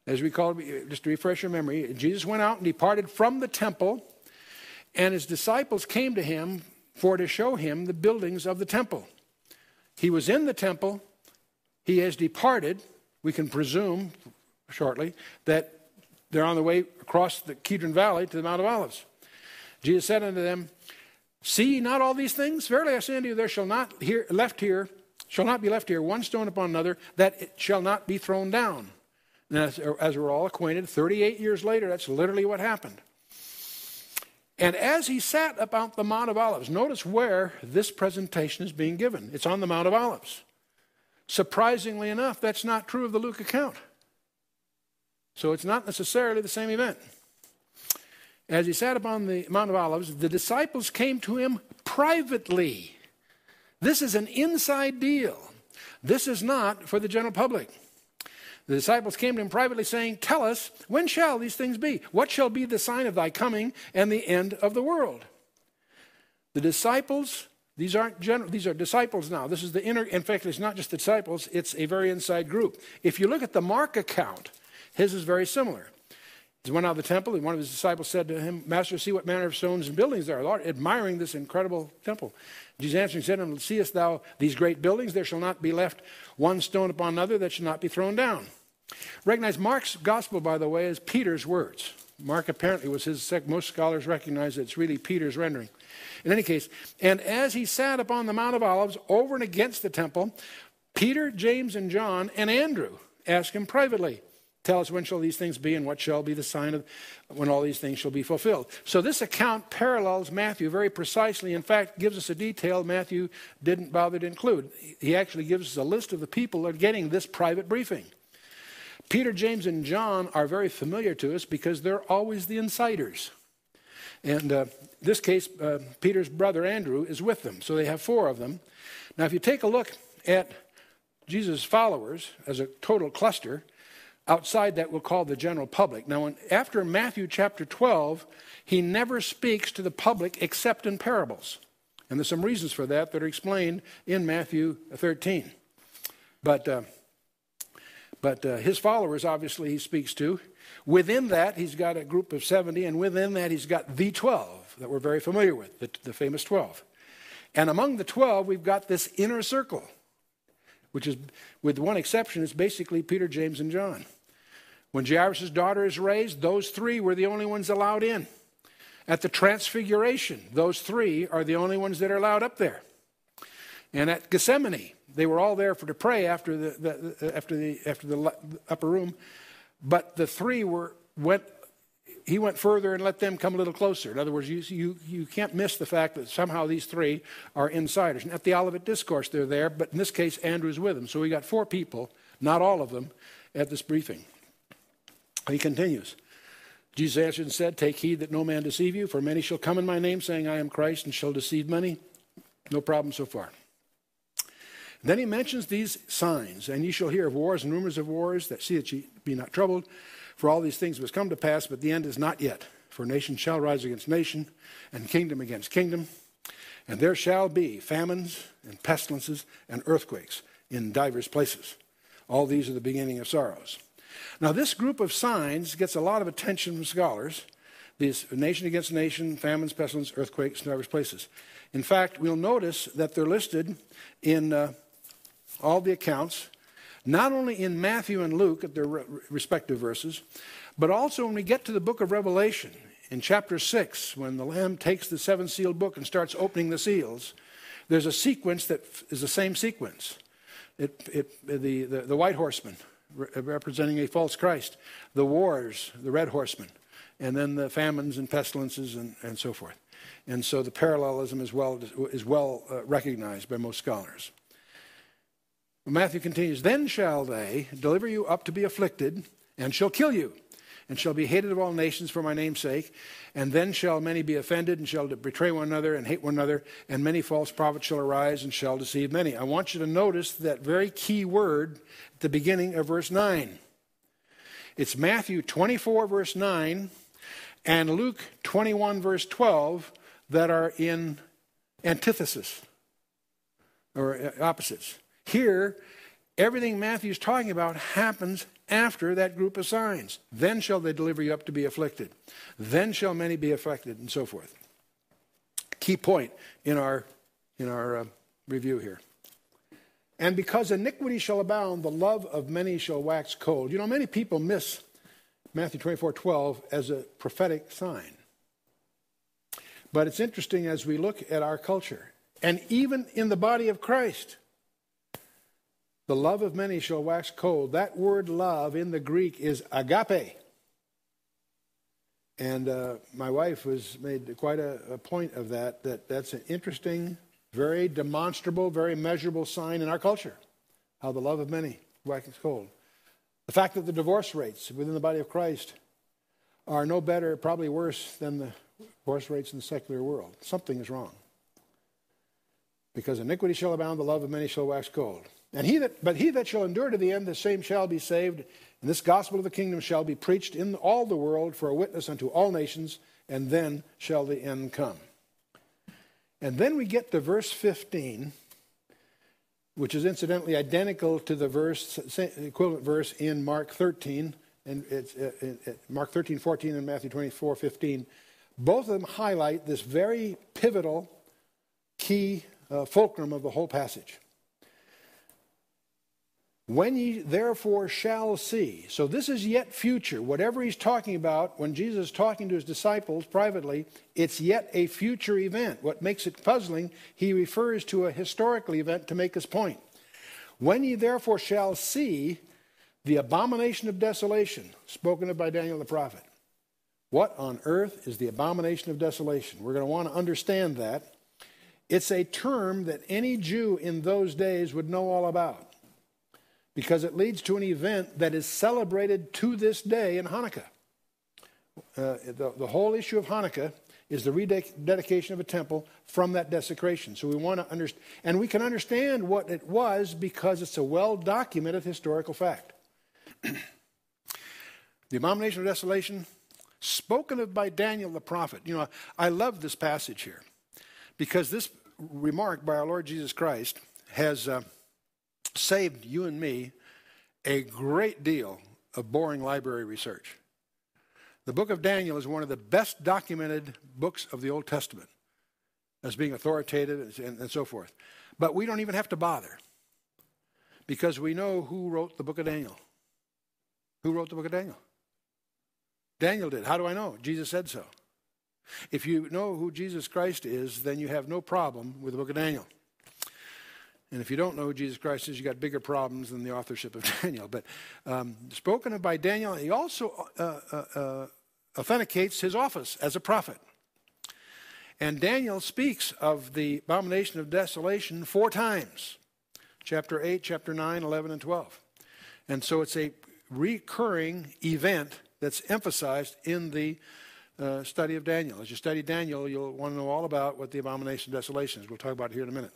As we call it, just to refresh your memory, Jesus went out and departed from the temple, and his disciples came to him to show him the buildings of the temple. He was in the temple. He has departed. We can presume shortly that they're on the way across the Kidron Valley to the Mount of Olives. Jesus said unto them, see ye not all these things? Verily I say unto you, there shall not be left here one stone upon another, that it shall not be thrown down. And as we're all acquainted, 38 years later, that's literally what happened. And as he sat about the Mount of Olives, notice where this presentation is being given. It's on the Mount of Olives. Surprisingly enough, that's not true of the Luke account. So it's not necessarily the same event. As he sat upon the Mount of Olives, the disciples came to him privately. This is an inside deal. This is not for the general public. The disciples came to him privately, saying, tell us, when shall these things be? What shall be the sign of thy coming and the end of the world? The disciples, these are disciples now. This is the inner, in fact, it's not just the disciples, it's a very inside group. If you look at the Mark account, his is very similar. He went out of the temple, and one of his disciples said to him, Master, see what manner of stones and buildings there are, Lord, admiring this incredible temple. Jesus answering said to him, seest thou these great buildings? There shall not be left one stone upon another that shall not be thrown down. Recognize Mark's gospel, by the way, is Peter's words. Mark apparently was his, most scholars recognize that it's really Peter's rendering. In any case, and as he sat upon the Mount of Olives over and against the temple, Peter, James, and John, and Andrew asked him privately, tell us when shall these things be, and what shall be the sign of when all these things shall be fulfilled. So this account parallels Matthew very precisely. In fact, gives us a detail Matthew didn't bother to include. He actually gives us a list of the people that are getting this private briefing. Peter, James, and John are very familiar to us because they're always the insiders. And in this case, Peter's brother Andrew is with them. So they have 4 of them. Now, if you take a look at Jesus' followers as a total cluster, outside that we'll call the general public. Now, after Matthew chapter 12, he never speaks to the public except in parables. And there's some reasons for that are explained in Matthew 13. But his followers, obviously, he speaks to. Within that, he's got a group of 70, and within that, he's got the 12 that we're very familiar with, the famous 12. And among the 12, we've got this inner circle, which is, with one exception, is basically Peter, James, and John. When Jairus' daughter is raised, those 3 were the only ones allowed in. At the Transfiguration, those 3 are the only ones that are allowed up there. And at Gethsemane, They were all there to pray after the upper room, but the three he went further and let them come a little closer. In other words, you can't miss the fact that somehow these three are insiders. And at the Olivet Discourse, they're there, but in this case, Andrew's with them. So we got 4 people, not all of them, at this briefing. He continues. Jesus answered and said, "Take heed that no man deceive you, for many shall come in my name, saying, I am Christ, and shall deceive many." No problem so far. Then he mentions these signs, "And ye shall hear of wars and rumors of wars, that see that ye be not troubled. For all these things must come to pass, but the end is not yet. For nation shall rise against nation, and kingdom against kingdom. And there shall be famines and pestilences and earthquakes in divers places. All these are the beginning of sorrows." Now this group of signs gets a lot of attention from scholars. These nation against nation, famines, pestilence, earthquakes, in divers places. In fact, we'll notice that they're listed in all the accounts, not only in Matthew and Luke at their respective verses, but also when we get to the book of Revelation, in chapter 6, when the Lamb takes the 7-sealed book and starts opening the seals, there's a sequence that is the same sequence. The white horseman, representing a false Christ, the wars, the red horseman, and then the famines and pestilences and so forth. And so the parallelism is well recognized by most scholars. Matthew continues, "Then shall they deliver you up to be afflicted, and shall kill you, and shall be hated of all nations for my name's sake. And then shall many be offended, and shall betray one another, and hate one another, and many false prophets shall arise, and shall deceive many." I want you to notice that very key word at the beginning of verse 9. It's Matthew 24, verse 9, and Luke 21, verse 12, that are in antithesis, or opposites. Here, everything Matthew's talking about happens after that group of signs. "Then shall they deliver you up to be afflicted. Then shall many be afflicted," and so forth. Key point in our review here. "And because iniquity shall abound, the love of many shall wax cold." You know, many people miss Matthew 24:12 as a prophetic sign. But it's interesting as we look at our culture, and even in the body of Christ, the love of many shall wax cold. That word love in the Greek is agape. And my wife has made quite a point of that's an interesting, very demonstrable, very measurable sign in our culture, how the love of many waxes cold. The fact that the divorce rates within the body of Christ are no better, probably worse than the divorce rates in the secular world. Something is wrong. "Because iniquity shall abound, the love of many shall wax cold. But he that shall endure to the end, the same shall be saved. And this gospel of the kingdom shall be preached in all the world for a witness unto all nations, and then shall the end come." And then we get to verse 15, which is incidentally identical to the equivalent verse in Mark 13, and it's Mark 13:14 and Matthew 24:15. Both of them highlight this very pivotal, key fulcrum of the whole passage. "When ye therefore shall see." So this is yet future. Whatever he's talking about, when Jesus is talking to his disciples privately, it's yet a future event. What makes it puzzling, he refers to a historical event to make his point. "When ye therefore shall see the abomination of desolation," spoken of by Daniel the prophet. What on earth is the abomination of desolation? We're going to want to understand that. It's a term that any Jew in those days would know all about, because it leads to an event that is celebrated to this day in Hanukkah. The whole issue of Hanukkah is the rededication of a temple from that desecration. So we want to understand, and we can understand what it was because it's a well-documented historical fact. The abomination of desolation, spoken of by Daniel the prophet. You know, I love this passage here, because this remark by our Lord Jesus Christ has saved you and me a great deal of boring library research. The book of Daniel is one of the best documented books of the Old Testament as being authoritative and so forth. But we don't even have to bother, because we know who wrote the book of Daniel. Who wrote the book of Daniel? Daniel did. How do I know? Jesus said so. If you know who Jesus Christ is, then you have no problem with the book of Daniel. And if you don't know who Jesus Christ is, you got bigger problems than the authorship of Daniel. But spoken of by Daniel, he also authenticates his office as a prophet. And Daniel speaks of the abomination of desolation 4 times. Chapter 8, chapter 9, 11, and 12. And so it's a recurring event that's emphasized in the study of Daniel. As you study Daniel, you'll want to know all about what the abomination of desolation is. We'll talk about it here in a minute.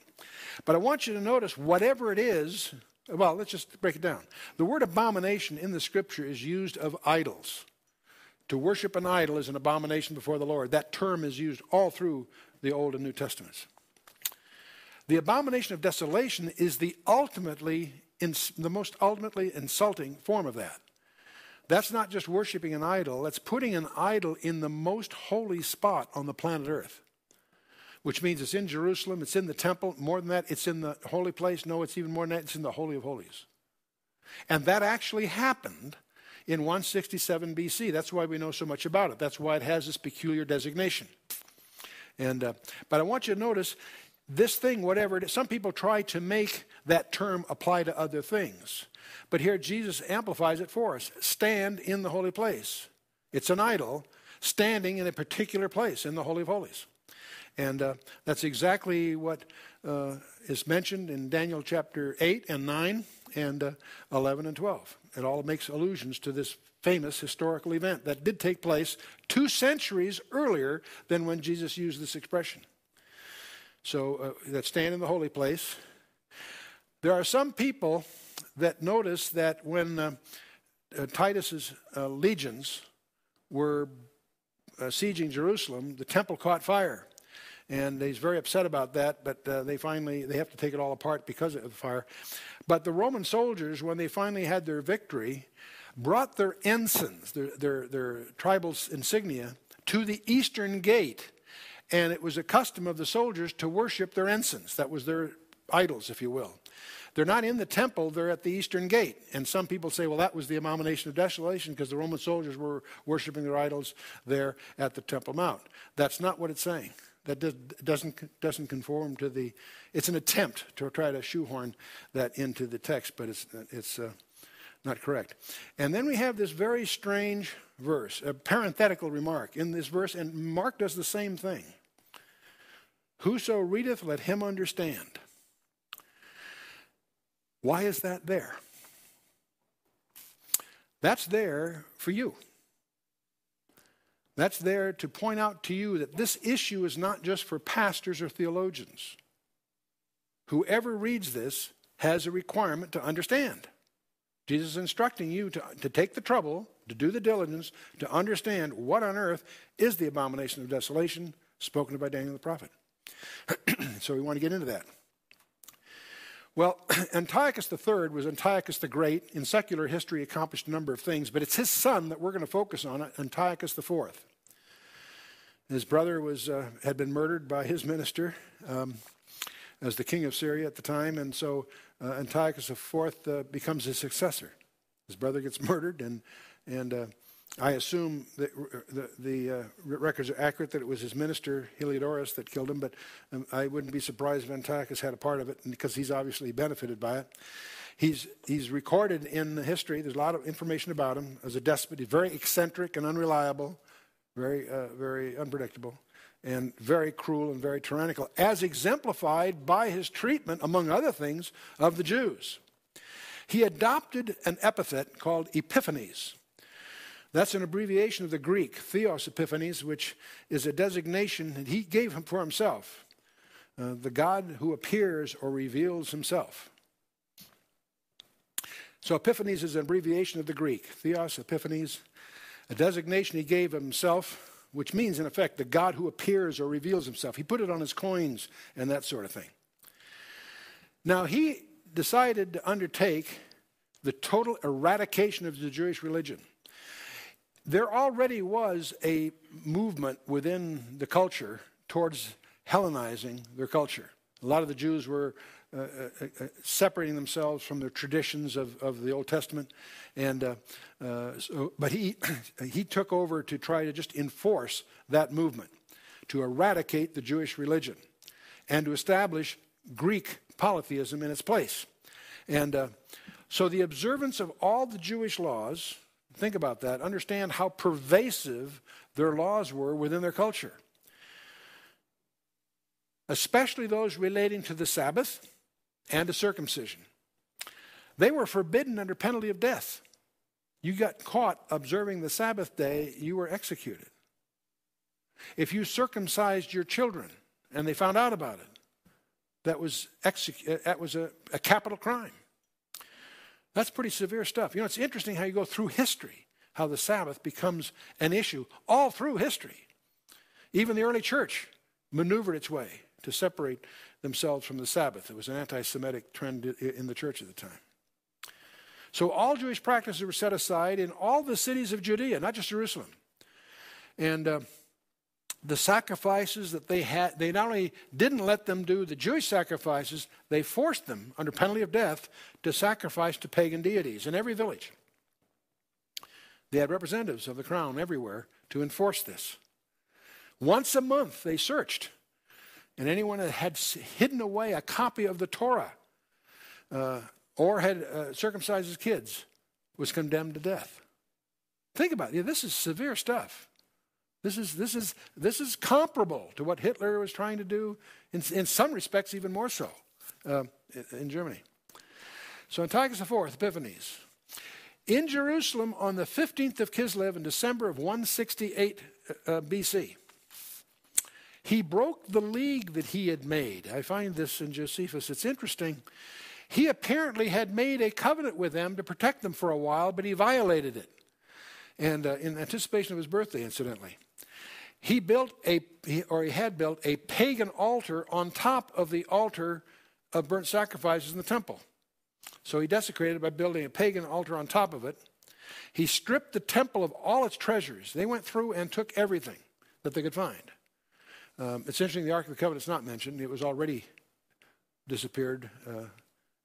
But I want you to notice whatever it is, well, let's just break it down. The word abomination in the scripture is used of idols. To worship an idol is an abomination before the Lord. That term is used all through the Old and New Testaments. The abomination of desolation is the most ultimately insulting form of that. That's not just worshiping an idol. That's putting an idol in the most holy spot on the planet Earth, which means it's in Jerusalem, it's in the temple. More than that, it's in the holy place. No, it's even more than that. It's in the Holy of Holies. And that actually happened in 167 BC. That's why we know so much about it. That's why it has this peculiar designation. But I want you to notice this thing, whatever it is, some people try to make that term apply to other things. But here Jesus amplifies it for us. Stand in the holy place. It's an idol standing in a particular place in the Holy of Holies. And that's exactly what is mentioned in Daniel chapter 8 and 9 and 11 and 12. It all makes allusions to this famous historical event that did take place 2 centuries earlier than when Jesus used this expression. So that stand in the holy place. There are some people that notice that when Titus's legions were sieging Jerusalem, the temple caught fire. And he's very upset about that, but they have to take it all apart because of the fire. But the Roman soldiers, when they finally had their victory, brought their ensigns, their tribal insignia, to the eastern gate. And it was a custom of the soldiers to worship their ensigns. That was their idols, if you will. They're not in the temple, they're at the eastern gate. And some people say, well, that was the abomination of desolation because the Roman soldiers were worshiping their idols there at the Temple Mount. That's not what it's saying. That doesn't conform to the... It's an attempt to try to shoehorn that into the text, but it's not correct. And then we have this very strange verse, a parenthetical remark in this verse, and Mark does the same thing. Whoso readeth, let him understand. Why is that there? That's there for you. That's there to point out to you that this issue is not just for pastors or theologians. Whoever reads this has a requirement to understand. Jesus is instructing you to take the trouble, to do the diligence, to understand what on earth is the abomination of desolation spoken of by Daniel the prophet. So we want to get into that. Well, Antiochus III was Antiochus the Great. In secular history, accomplished a number of things, but it's his son that we're going to focus on, Antiochus IV. His brother had been murdered by his minister as the king of Syria at the time, and so Antiochus IV becomes his successor. His brother gets murdered, and I assume that the records are accurate that it was his minister, Heliodorus, that killed him, but I wouldn't be surprised if Antiochus had a part of it because he's obviously benefited by it. He's recorded in history. There's a lot of information about him as a despot. He's very eccentric and unreliable, very unpredictable, and very cruel and very tyrannical, as exemplified by his treatment, among other things, of the Jews. He adopted an epithet called Epiphanes. That's an abbreviation of the Greek, Theos Epiphanes, which is a designation that he gave him for himself, the God who appears or reveals himself. So Epiphanes is an abbreviation of the Greek, Theos Epiphanes, a designation he gave himself, which means, in effect, the God who appears or reveals himself. He put it on his coins and that sort of thing. Now, he decided to undertake the total eradication of the Jewish religion. There already was a movement within the culture towards Hellenizing their culture. A lot of the Jews were separating themselves from the traditions of the Old Testament, but he took over to try to just enforce that movement, to eradicate the Jewish religion, and to establish Greek polytheism in its place. And so the observance of all the Jewish laws, think about that, understand how pervasive their laws were within their culture, especially those relating to the Sabbath and to circumcision. They were forbidden under penalty of death. You got caught observing the Sabbath day, you were executed. If you circumcised your children and they found out about it, that was a capital crime. That's pretty severe stuff. You know, it's interesting how you go through history, how the Sabbath becomes an issue all through history. Even the early church maneuvered its way to separate themselves from the Sabbath. It was an anti-Semitic trend in the church at the time. So all Jewish practices were set aside in all the cities of Judea, not just Jerusalem. And the sacrifices that they had, they not only didn't let them do the Jewish sacrifices, they forced them, under penalty of death, to sacrifice to pagan deities in every village. They had representatives of the crown everywhere to enforce this. Once a month they searched, and anyone that had hidden away a copy of the Torah or had circumcised his kids was condemned to death. Think about it. This is severe stuff. This is comparable to what Hitler was trying to do, in some respects even more so, in Germany. So Antiochus IV, Epiphanes. In Jerusalem on the 15th of Kislev in December of 168 BC, he broke the league that he had made. I find this in Josephus. It's interesting. He apparently had made a covenant with them to protect them for a while, but he violated it. And in anticipation of his birthday, incidentally. He had built a pagan altar on top of the altar of burnt sacrifices in the temple. So he desecrated it by building a pagan altar on top of it. He stripped the temple of all its treasures. They went through and took everything that they could find. It's interesting the Ark of the Covenant's not mentioned. It was already disappeared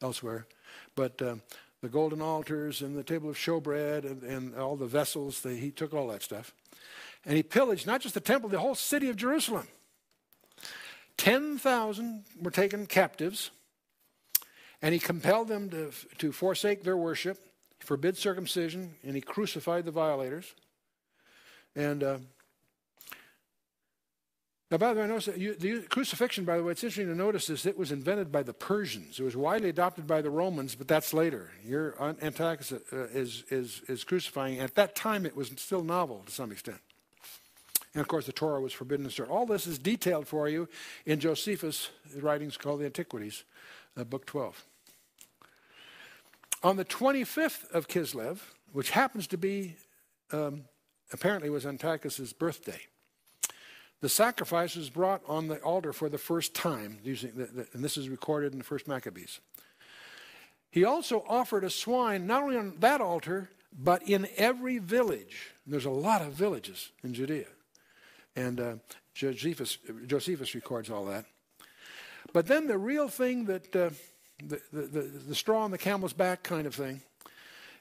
elsewhere. But the golden altars and the table of showbread and all the vessels, he took all that stuff. And he pillaged not just the temple, the whole city of Jerusalem. 10,000 were taken captives, and he compelled them to forsake their worship, forbid circumcision, and he crucified the violators. And now, by the way, notice that the crucifixion, by the way, it's interesting to notice this. It was invented by the Persians. It was widely adopted by the Romans, but that's later. Antiochus is crucifying. At that time, it was still novel to some extent. And, of course, the Torah was forbidden to start. All this is detailed for you in Josephus' writings called the Antiquities, Book 12. On the 25th of Kislev, which happens to be, apparently was Antiochus' birthday, the sacrifice was brought on the altar for the first time, and this is recorded in the First Maccabees. He also offered a swine, not only on that altar, but in every village. And there's a lot of villages in Judea. And Josephus records all that. But then the real thing that, the straw on the camel's back kind of thing,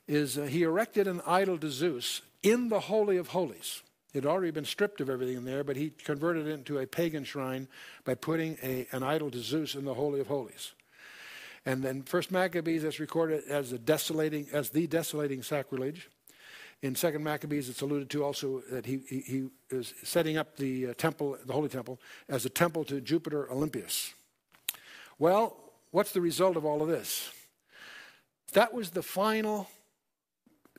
is he erected an idol to Zeus in the Holy of Holies. It had already been stripped of everything in there, but he converted it into a pagan shrine by putting an idol to Zeus in the Holy of Holies. And then First Maccabees, that's recorded as the desolating sacrilege. In Second Maccabees, it's alluded to also that he is setting up the temple, the Holy Temple, as a temple to Jupiter Olympius. Well, what's the result of all of this? That was the final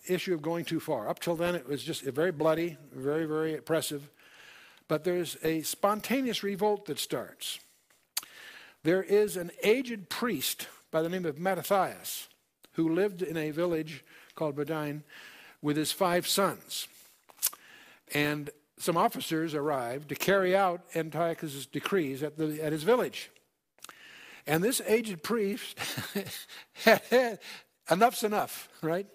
issue of going too far. Up till then, it was just very bloody, very, very oppressive. But there's a spontaneous revolt that starts. There is an aged priest by the name of Mattathias who lived in a village called Bedine with his 5 sons. And some officers arrived to carry out Antiochus' decrees at his village. And this aged priest had enough's enough, right?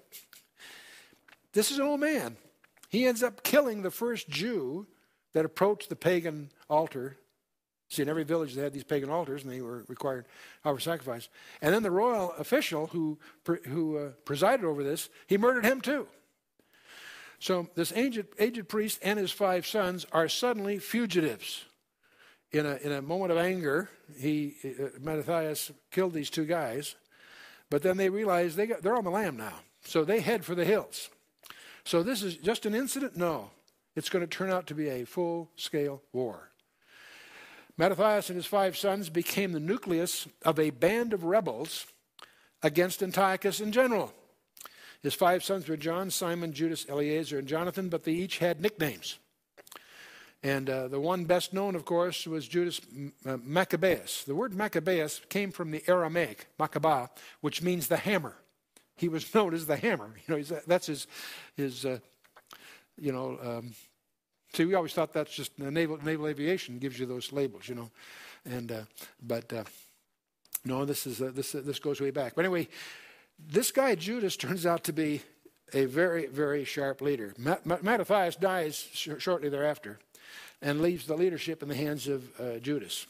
This is an old man. He ends up killing the first Jew that approached the pagan altar. See, in every village they had these pagan altars, and they were required to offer sacrifice. And then the royal official who presided over this, he murdered him too. So this aged priest and his 5 sons are suddenly fugitives in a moment of anger, Mattathias killed these two guys, but then they realized they're on the lam now. So they head for the hills. So this is just an incident? No. It's going to turn out to be a full-scale war. Mattathias and his 5 sons became the nucleus of a band of rebels against Antiochus in general. His 5 sons were John, Simon, Judas, Eleazar, and Jonathan, but they each had nicknames. And the one best known, of course, was Judas Maccabeus. The word Maccabeus came from the Aramaic, Maccabah, which means the hammer. He was known as the hammer. That's his see, we always thought that's just the naval aviation gives you those labels, and no, this goes way back. But anyway, this guy Judas turns out to be a very, very sharp leader. Mattathias dies shortly thereafter, and leaves the leadership in the hands of Judas,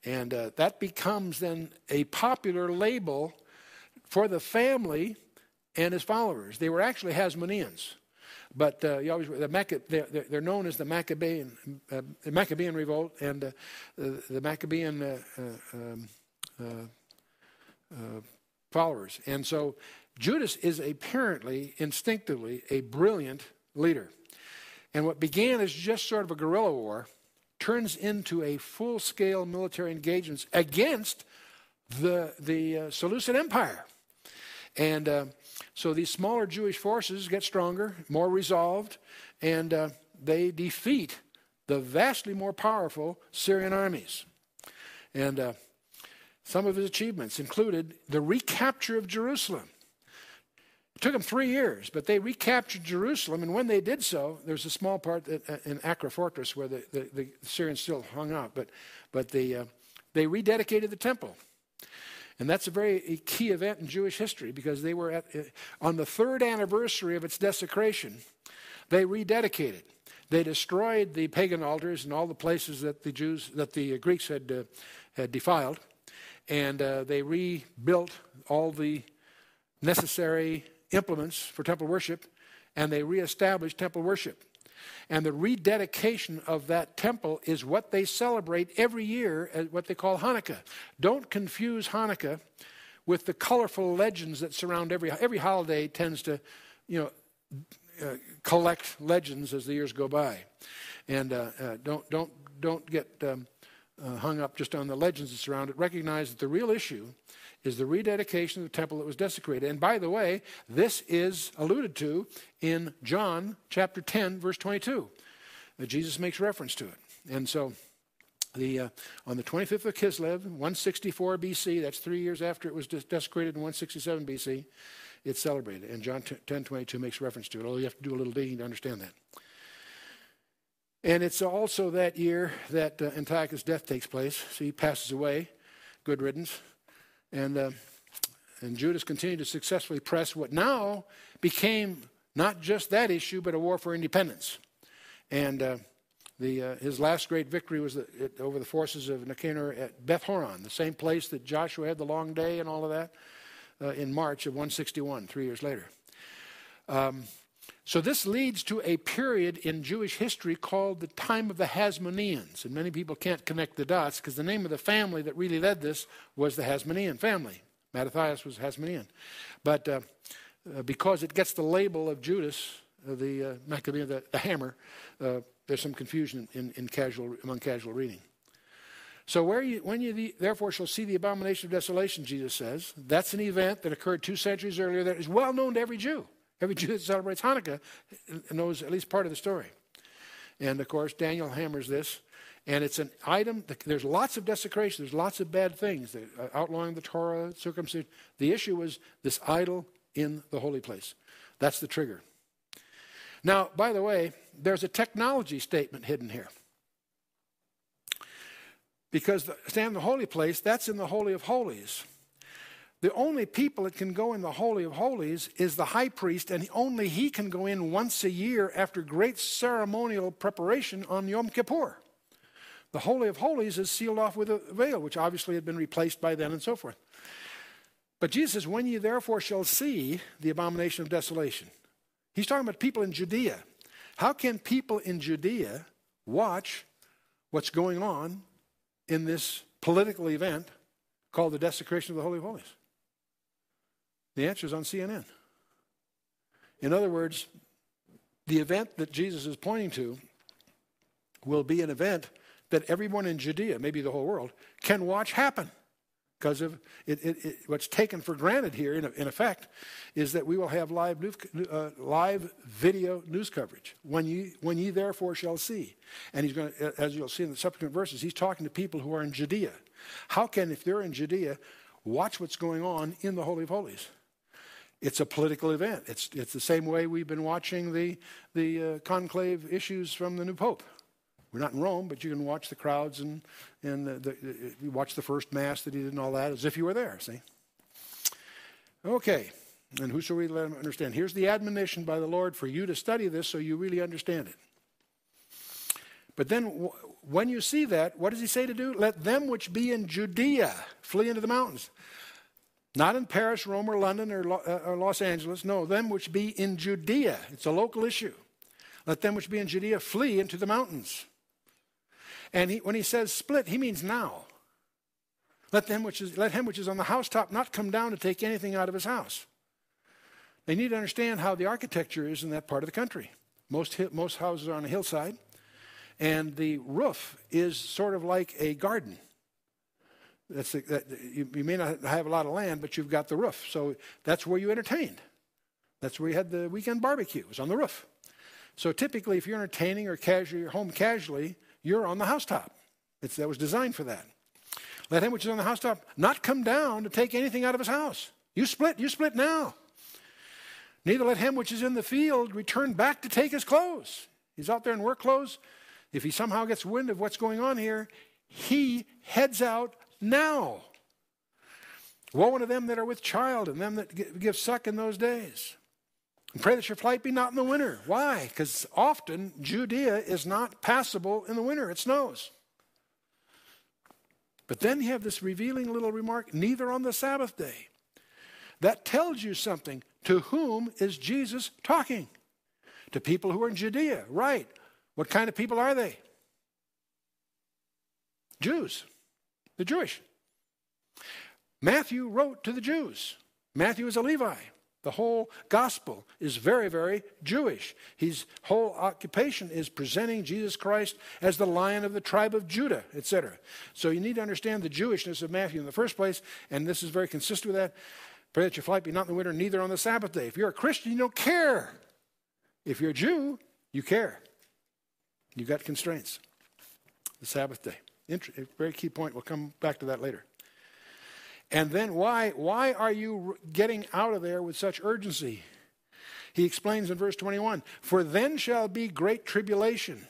and that becomes then a popular label for the family and his followers. They were actually Hasmoneans. But they're known as the Maccabean revolt and the Maccabean followers. And so Judas is apparently, instinctively, a brilliant leader. And what began as just sort of a guerrilla war turns into a full-scale military engagement against the Seleucid Empire. And so these smaller Jewish forces get stronger, more resolved, and they defeat the vastly more powerful Syrian armies. And some of his achievements included the recapture of Jerusalem. It took them 3 years, but they recaptured Jerusalem, and when they did so, there was a small part in Acre Fortress where the Syrians still hung out, but they rededicated the temple. And that's a very key event in Jewish history because they were on the 3rd anniversary of its desecration. They rededicated. They destroyed the pagan altars and all the places that the Greeks had defiled, and they rebuilt all the necessary implements for temple worship, and they reestablished temple worship. And the rededication of that temple is what they celebrate every year at what they call Hanukkah. Don't confuse Hanukkah with the colorful legends that surround every holiday tends to, collect legends as the years go by. And don't get hung up just on the legends that surround it. Recognize that the real issue is the rededication of the temple that was desecrated. And by the way, this is alluded to in John chapter 10, verse 22. Jesus makes reference to it. And so on the 25th of Kislev, 164 BC, that's 3 years after it was desecrated in 167 BC, it's celebrated. And John 10:22 makes reference to it, although you have to do a little digging to understand that. And it's also that year that Antiochus' death takes place. So he passes away. Good riddance. And Judas continued to successfully press what now became not just that issue, but a war for independence. And his last great victory was over the forces of Nicanor at Beth Horon, the same place that Joshua had the long day and all of that, in March of 161, 3 years later. So this leads to a period in Jewish history called the time of the Hasmoneans. And many people can't connect the dots because the name of the family that really led this was the Hasmonean family. Mattathias was Hasmonean. But because it gets the label of Judas, the Maccabean, the hammer, there's some confusion among casual reading. So when you therefore shall see the abomination of desolation, Jesus says, that's an event that occurred 2 centuries earlier that is well known to every Jew. Every Jew that celebrates Hanukkah knows at least part of the story. And, of course, Daniel hammers this. And it's an item, there's lots of desecration, there's lots of bad things, outlawing the Torah, circumcision. The issue was this idol in the holy place. That's the trigger. Now, by the way, there's a technology statement hidden here. Because stand in the holy place, that's in the Holy of Holies. The only people that can go in the Holy of Holies is the high priest, and only he can go in once a year after great ceremonial preparation on Yom Kippur. The Holy of Holies is sealed off with a veil, which obviously had been replaced by then and so forth. But Jesus says, when you therefore shall see the abomination of desolation. He's talking about people in Judea. How can people in Judea watch what's going on in this political event called the desecration of the Holy of Holies? The answer is on CNN. In other words, the event that Jesus is pointing to will be an event that everyone in Judea, maybe the whole world, can watch happen. Because of what's taken for granted here, in effect, is that we will have live video news coverage. When ye therefore shall see. And he's going to, as you'll see in the subsequent verses, he's talking to people who are in Judea. How can, if they're in Judea, watch what's going on in the Holy of Holies? It's a political event. It's the same way we've been watching the conclave issues from the new pope. We're not in Rome, but you can watch the crowds and you watch the first mass that he did and all that as if you were there, see? Okay, and who shall we let him understand? Here's the admonition by the Lord for you to study this so you really understand it. But then when you see that, what does he say to do? Let them which be in Judea flee into the mountains. Not in Paris, Rome, or London, or Los Angeles. No, them which be in Judea. It's a local issue. Let them which be in Judea flee into the mountains. And when he says split, he means now. Let him which is on the housetop not come down to take anything out of his house. They need to understand how the architecture is in that part of the country. Most houses are on a hillside, and the roof is sort of like a garden. You may not have a lot of land, but you've got the roof. So that's where you entertained. That's where you had the weekend barbecue. It was on the roof. So typically, if you're entertaining or you're home casually, you're on the housetop. That was designed for that. Let him which is on the housetop not come down to take anything out of his house. You split now. Neither let him which is in the field return back to take his clothes. He's out there in work clothes. If he somehow gets wind of what's going on here, he heads out now. Woe unto them that are with child and them that give suck in those days. And pray that your flight be not in the winter. Why? Because often Judea is not passable in the winter. It snows. But then you have this revealing little remark, neither on the Sabbath day. That tells you something. To whom is Jesus talking? To people who are in Judea. Right. What kind of people are they? Jews. The Jewish. Matthew wrote to the Jews. Matthew is a Levi. The whole gospel is very, very Jewish. His whole occupation is presenting Jesus Christ as the Lion of the tribe of Judah, etc. So you need to understand the Jewishness of Matthew in the first place, and this is very consistent with that. Pray that your flight be not in the winter, neither on the Sabbath day. If you're a Christian, you don't care. If you're a Jew, you care. You've got constraints. The Sabbath day. A very key point. We'll come back to that later. And then why are you getting out of there with such urgency? He explains in verse 21, for then shall be great tribulation.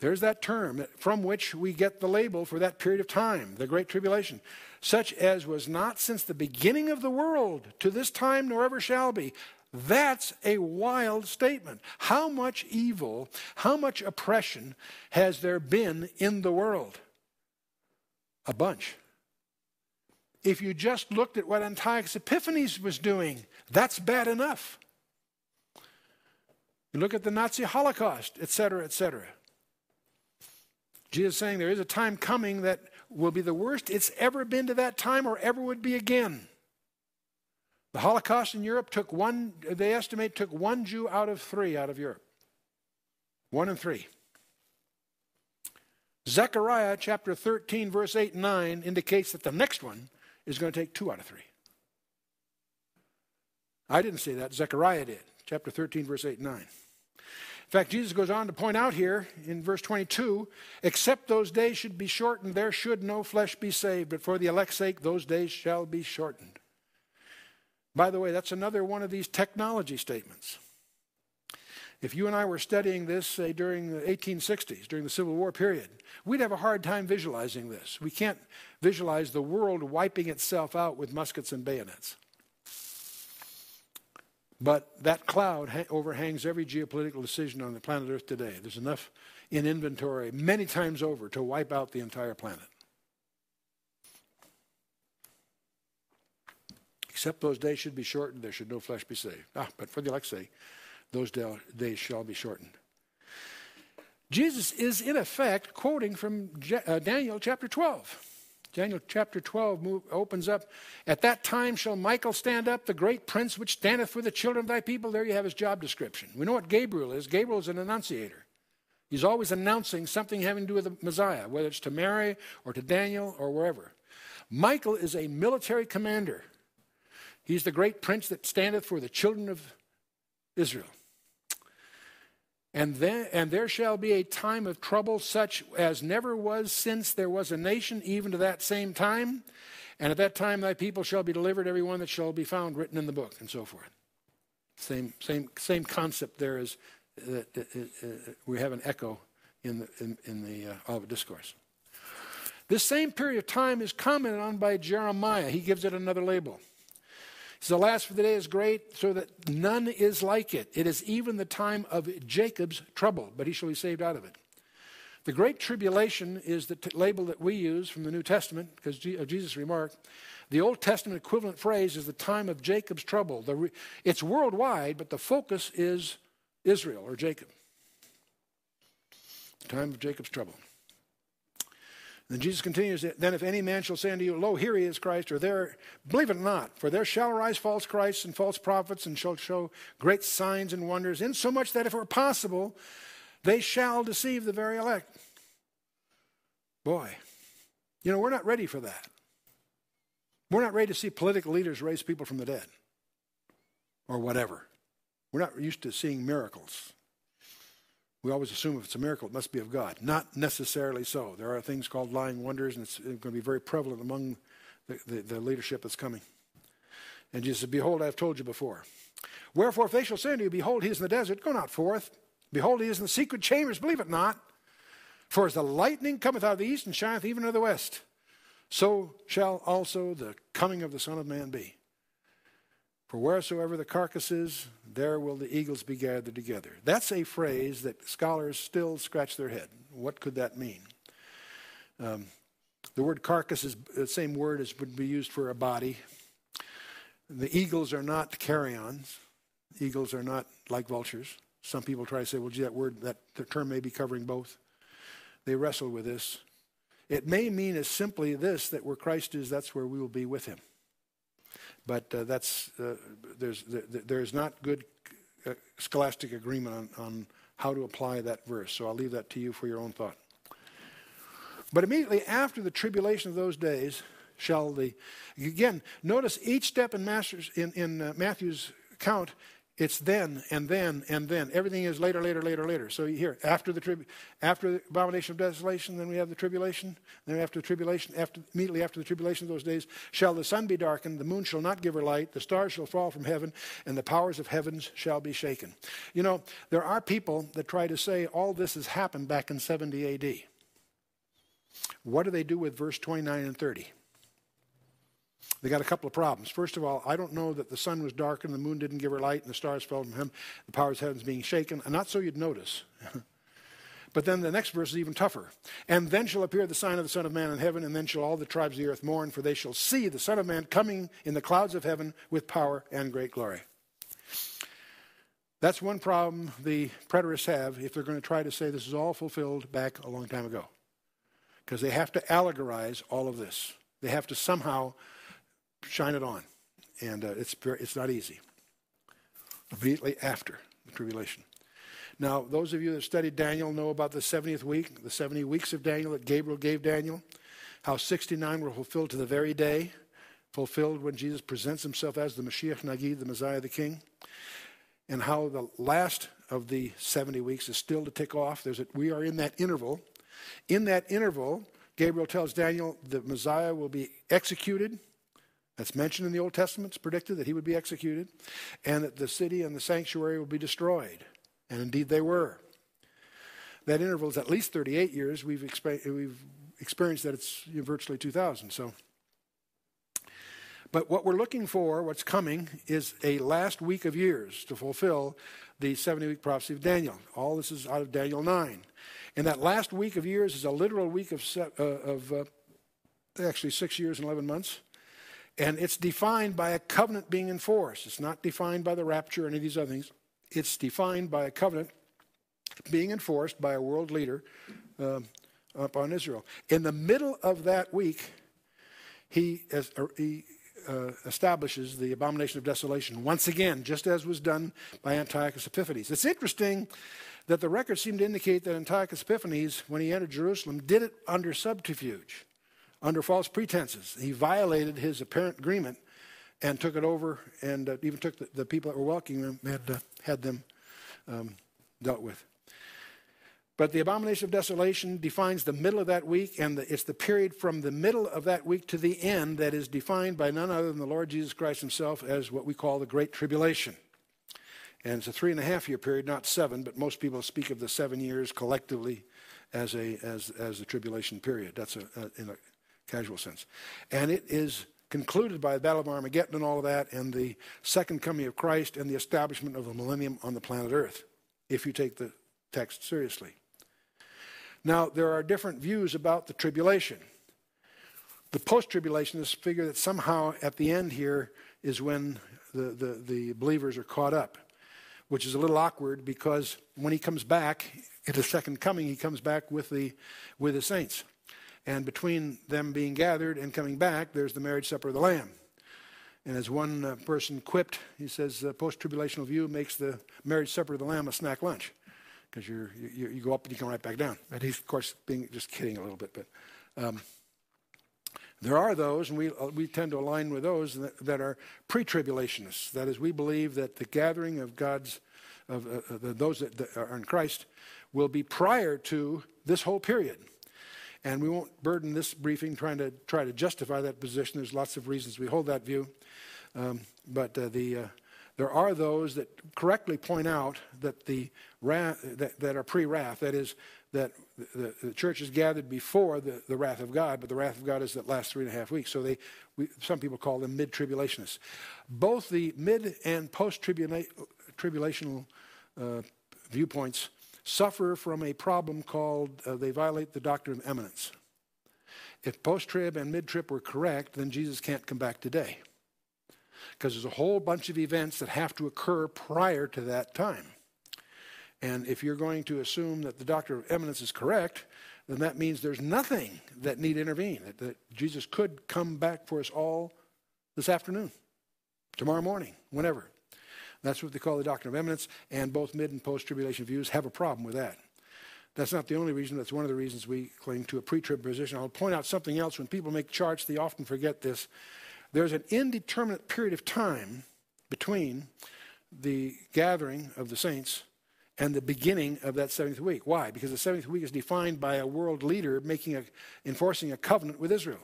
There's that term from which we get the label for that period of time, the Great Tribulation, such as was not since the beginning of the world to this time nor ever shall be. That's a wild statement. How much evil, how much oppression has there been in the world? A bunch. If you just looked at what Antiochus Epiphanes was doing, that's bad enough. You look at the Nazi Holocaust, etc., etc. Jesus is saying there is a time coming that will be the worst it's ever been to that time or ever would be again. The Holocaust in Europe they estimate took 1 Jew out of 3 out of Europe. 1 in 3. Zechariah chapter 13, verse 8 and 9 indicates that the next one is going to take 2 out of 3. I didn't say that. Zechariah did. Chapter 13, verse 8 and 9. In fact, Jesus goes on to point out here in verse 22, except those days should be shortened, there should no flesh be saved, but for the elect's sake, those days shall be shortened. By the way, that's another one of these technology statements. If you and I were studying this, say, during the 1860s, during the Civil War period, we'd have a hard time visualizing this. We can't visualize the world wiping itself out with muskets and bayonets. But that cloud overhangs every geopolitical decision on the planet Earth today. There's enough in inventory many times over to wipe out the entire planet. Except those days should be shortened, there should no flesh be saved. But for the elect's sake, those days shall be shortened. Jesus is, in effect, quoting from Daniel chapter 12. Daniel chapter 12 opens up, "At that time shall Michael stand up, the great prince which standeth for the children of thy people." There you have his job description. We know what Gabriel is. Gabriel is an annunciator. He's always announcing something having to do with the Messiah, whether it's to Mary or to Daniel or wherever. Michael is a military commander. He's the great prince that standeth for the children of Israel. And there shall be a time of trouble such as never was since there was a nation, even to that same time. And at that time thy people shall be delivered, every one that shall be found written in the book, and so forth. Same concept there is we have an echo in the Olivet Discourse. This same period of time is commented on by Jeremiah. He gives it another label. He says, "Alas, for the day is great, so that none is like it. It is even the time of Jacob's trouble, but he shall be saved out of it." The Great Tribulation is the label that we use from the New Testament because of Jesus' remark. The Old Testament equivalent phrase is the time of Jacob's trouble. It's worldwide, but the focus is Israel or Jacob. The time of Jacob's trouble. Then Jesus continues, "Then if any man shall say unto you, Lo, here he is Christ, or there, believe it not, for there shall arise false Christs and false prophets, and shall show great signs and wonders, insomuch that if it were possible, they shall deceive the very elect." Boy, we're not ready for that. We're not ready to see political leaders raise people from the dead or whatever. We're not used to seeing miracles. We always assume if it's a miracle, it must be of God. Not necessarily so. There are things called lying wonders, and it's going to be very prevalent among the leadership that's coming. And Jesus said, "Behold, I have told you before. Wherefore, if they shall say unto you, Behold, he is in the desert, go not forth. Behold, he is in the secret chambers, believe it not. For as the lightning cometh out of the east and shineth even out of the west, so shall also the coming of the Son of Man be. For wheresoever the carcass is, there will the eagles be gathered together." That's a phrase that scholars still scratch their head. What could that mean? The word carcass is the same word as would be used for a body. The eagles are not carrions. Eagles are not like vultures. Some people try to say, well, gee, the term may be covering both. They wrestle with this. It may mean as simply this, that where Christ is, that's where we will be with him. But there's not good scholastic agreement on how to apply that verse. So I'll leave that to you for your own thought. But immediately after the tribulation of those days again, notice each step in Matthew's account, it's then and then and then. Everything is later, later, later, later. So you hear after the abomination of desolation, then we have the tribulation. Then after the tribulation, immediately after the tribulation of those days, shall the sun be darkened, the moon shall not give her light, the stars shall fall from heaven, and the powers of heavens shall be shaken. There are people that try to say all this has happened back in 70 A.D. What do they do with verse 29 and 30? They got a couple of problems. First of all, I don't know that the sun was darkened, the moon didn't give her light, and the stars fell from him, the powers of heavens being shaken. And not so you'd notice. But then the next verse is even tougher. "And then shall appear the sign of the Son of Man in heaven, and then shall all the tribes of the earth mourn, for they shall see the Son of Man coming in the clouds of heaven with power and great glory." That's one problem the preterists have if they're going to try to say this is all fulfilled back a long time ago. Because they have to allegorize all of this. They have to somehow shine it on. And it's not easy. Immediately after the tribulation. Now, those of you that studied Daniel know about the 70th week, the 70 weeks of Daniel that Gabriel gave Daniel, how 69 were fulfilled to the very day, fulfilled when Jesus presents himself as the Mashiach Nagid, the Messiah, the King, and how the last of the 70 weeks is still to tick off. We are in that interval. In that interval, Gabriel tells Daniel the Messiah will be executed. That's mentioned in the Old Testament. It's predicted that he would be executed, and that the city and the sanctuary will be destroyed. And indeed they were. That interval is at least 38 years. We've experienced that it's virtually 2,000. But what we're looking for, what's coming, is a last week of years to fulfill the 70-week prophecy of Daniel. All this is out of Daniel 9. And that last week of years is a literal week of actually 6 years and 11 months. And it's defined by a covenant being enforced. It's not defined by the rapture or any of these other things. It's defined by a covenant being enforced by a world leader upon Israel. In the middle of that week, he establishes the abomination of desolation once again, just as was done by Antiochus Epiphanes. It's interesting that the records seem to indicate that Antiochus Epiphanes, when he entered Jerusalem, did it under subterfuge, under false pretenses. He violated his apparent agreement and took it over, and even took the people that were welcoming him and had them dealt with. But the abomination of desolation defines the middle of that week, and it's the period from the middle of that week to the end that is defined by none other than the Lord Jesus Christ himself as what we call the Great Tribulation. And it's a 3.5-year period, not 7, but most people speak of the 7 years collectively as the tribulation period. That's in a casual sense. And it is concluded by the Battle of Armageddon and all of that, and the second coming of Christ and the establishment of the millennium on the planet Earth, if you take the text seriously. Now, there are different views about the tribulation. The post-tribulationists figure that somehow at the end here is when the believers are caught up, which is a little awkward because when he comes back at his second coming, he comes back with the saints. And between them being gathered and coming back, there's the marriage supper of the Lamb. And as one person quipped, he says, post-tribulational view makes the marriage supper of the Lamb a snack lunch. Because you go up and you come right back down. And he's, of course, being just kidding a little bit. But there are those, and we tend to align with those that are pre-tribulationists. That is, we believe that the gathering of those that are in Christ will be prior to this whole period. And we won't burden this briefing trying to justify that position. There's lots of reasons we hold that view. But there are those that correctly point out that the wrath that are pre-wrath, that is, that the church is gathered before the wrath of God, but the wrath of God is that last 3.5 weeks. So some people call them mid-tribulationists. Both the mid and post-tribulational viewpoints suffer from a problem called they violate the doctrine of imminence. If post-trib and mid-trib were correct, then Jesus can't come back today, because there's a whole bunch of events that have to occur prior to that time. And if you're going to assume that the doctrine of imminence is correct, then that means there's nothing that need intervene, that Jesus could come back for us all this afternoon, tomorrow morning, whenever. That's what they call the doctrine of imminence, and both mid and post-tribulation views have a problem with that. That's not the only reason. That's one of the reasons we cling to a pre-trib position. I'll point out something else. When people make charts, they often forget this. There's an indeterminate period of time between the gathering of the saints and the beginning of that 70th week. Why? Because the 70th week is defined by a world leader enforcing a covenant with Israel.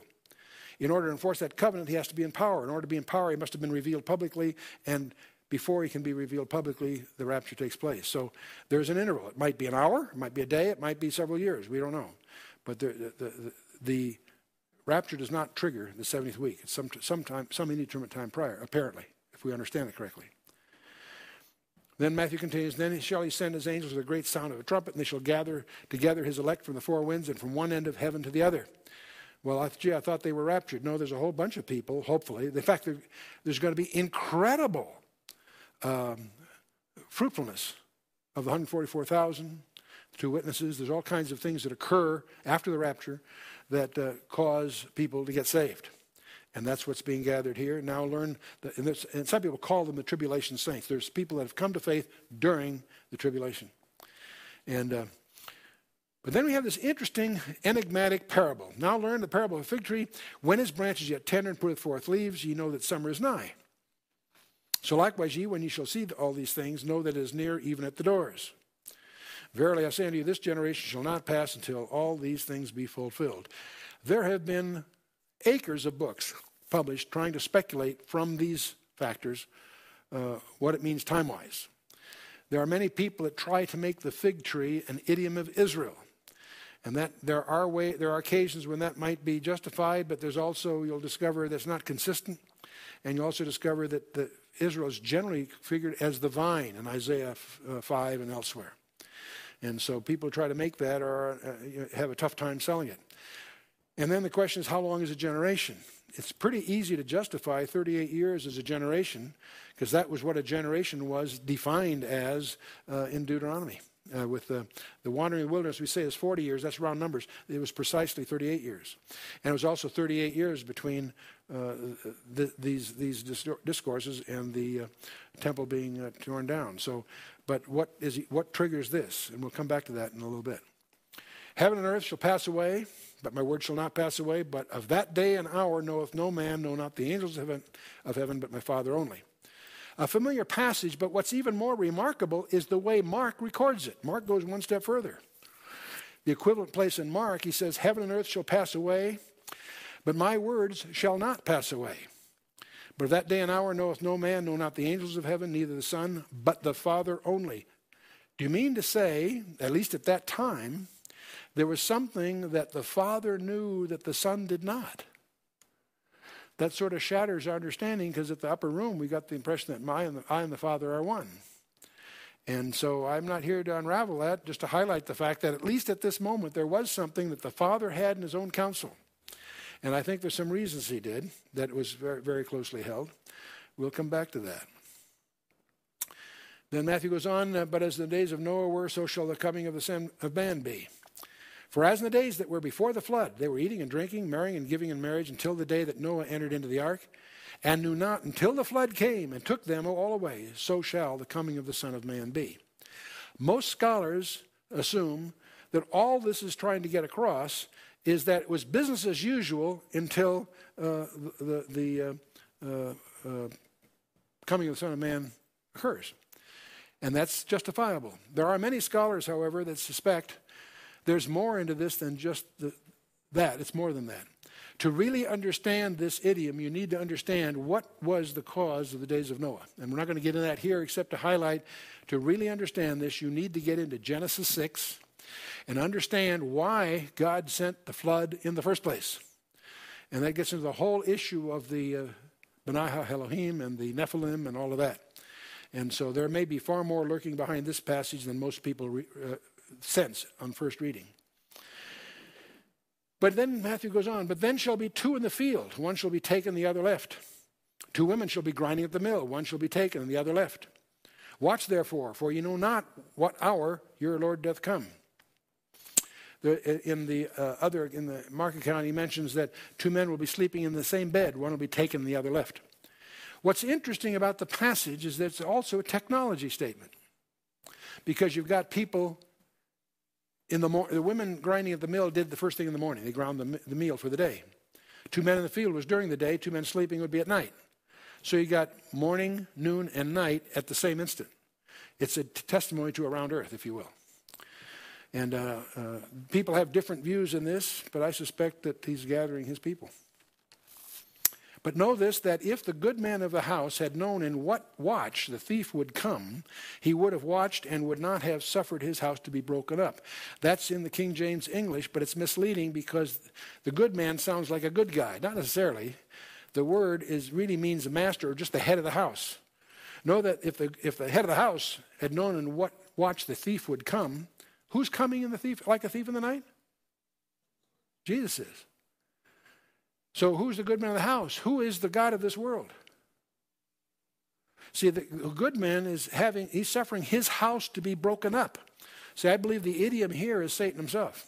In order to enforce that covenant, he has to be in power. In order to be in power, he must have been revealed publicly, and before he can be revealed publicly, the rapture takes place. So there's an interval. It might be an hour, it might be a day, it might be several years. We don't know. But the rapture does not trigger the 70th week. It's some indeterminate time prior, apparently, if we understand it correctly. Then Matthew continues, then shall he send his angels with a great sound of a trumpet, and they shall gather together his elect from the four winds and from one end of heaven to the other. Well, I thought they were raptured. No, there's a whole bunch of people, hopefully. In fact, there's going to be incredible fruitfulness of the 144,000, the two witnesses. There's all kinds of things that occur after the rapture that cause people to get saved. And that's what's being gathered here. Now learn, and some people call them the tribulation saints. There's people that have come to faith during the tribulation. And but then we have this interesting enigmatic parable. Now learn the parable of a fig tree. When his branch is yet tender and putteth forth leaves, ye know that summer is nigh. So likewise ye, when ye shall see all these things, know that it is near, even at the doors. Verily I say unto you, this generation shall not pass until all these things be fulfilled. There have been acres of books published trying to speculate from these factors what it means time-wise. There are many people that try to make the fig tree an idiom of Israel. And that there are occasions when that might be justified, but there's also, you'll discover that's not consistent. And you'll also discover that Israel is generally figured as the vine in Isaiah 5 and elsewhere. And so people try to make that or have a tough time selling it. And then the question is, how long is a generation? It's pretty easy to justify 38 years as a generation, because that was what a generation was defined as in Deuteronomy. With the wandering in the wilderness, we say is 40 years. That's round numbers. It was precisely 38 years. And it was also 38 years between these discourses and the temple being torn down. So, but what triggers this? And we'll come back to that in a little bit. Heaven and earth shall pass away, but my word shall not pass away. But of that day and hour knoweth no man, no, not the angels of heaven, but my Father only. A familiar passage, but what's even more remarkable is the way Mark records it. Mark goes one step further. The equivalent place in Mark, he says, heaven and earth shall pass away, but my words shall not pass away. But of that day and hour knoweth no man, no, not the angels of heaven, neither the Son, but the Father only. Do you mean to say, at least at that time, there was something that the Father knew that the Son did not? That sort of shatters our understanding, because at the upper room we got the impression that I and the Father are one. And so I'm not here to unravel that, just to highlight the fact that at least at this moment there was something that the Father had in his own counsel. And I think there's some reasons he did that was very, very closely held. We'll come back to that. Then Matthew goes on, but as the days of Noah were, so shall the coming of the Son of Man be. For as in the days that were before the flood, they were eating and drinking, marrying and giving in marriage until the day that Noah entered into the ark, and knew not until the flood came and took them all away, so shall the coming of the Son of Man be. Most scholars assume that all this is trying to get across is that it was business as usual until the coming of the Son of Man occurs. And that's justifiable. There are many scholars, however, that suspect there's more into this than just that. It's more than that. To really understand this idiom, you need to understand what was the cause of the days of Noah. And we're not going to get into that here except to highlight, to really understand this, you need to get into Genesis 6 and understand why God sent the flood in the first place. And that gets into the whole issue of the Benai Elohim and the Nephilim and all of that. And so there may be far more lurking behind this passage than most people sense on first reading. But then Matthew goes on, but then shall be two in the field, one shall be taken, the other left. Two women shall be grinding at the mill, one shall be taken, and the other left. Watch therefore, for you know not what hour your Lord doth come. In the Mark account, he mentions that two men will be sleeping in the same bed, one will be taken, the other left. What's interesting about the passage is that it's also a technology statement, because you've got people in the women grinding at the mill did the first thing in the morning. They ground the meal for the day. Two men in the field was during the day. Two men sleeping would be at night. So you got morning, noon, and night at the same instant. It's a testimony to around earth, if you will. And people have different views in this, but I suspect that he's gathering his people. But know this, that if the good man of the house had known in what watch the thief would come, he would have watched and would not have suffered his house to be broken up. That's in the King James English, but it's misleading because the good man sounds like a good guy. Not necessarily. The word really means the master or just the head of the house. Know that if the head of the house had known in what watch the thief would come, who's coming in like a thief in the night? Jesus is. So who's the good man of the house? Who is the God of this world? See, the good man he's suffering his house to be broken up. See, I believe the idiom here is Satan himself.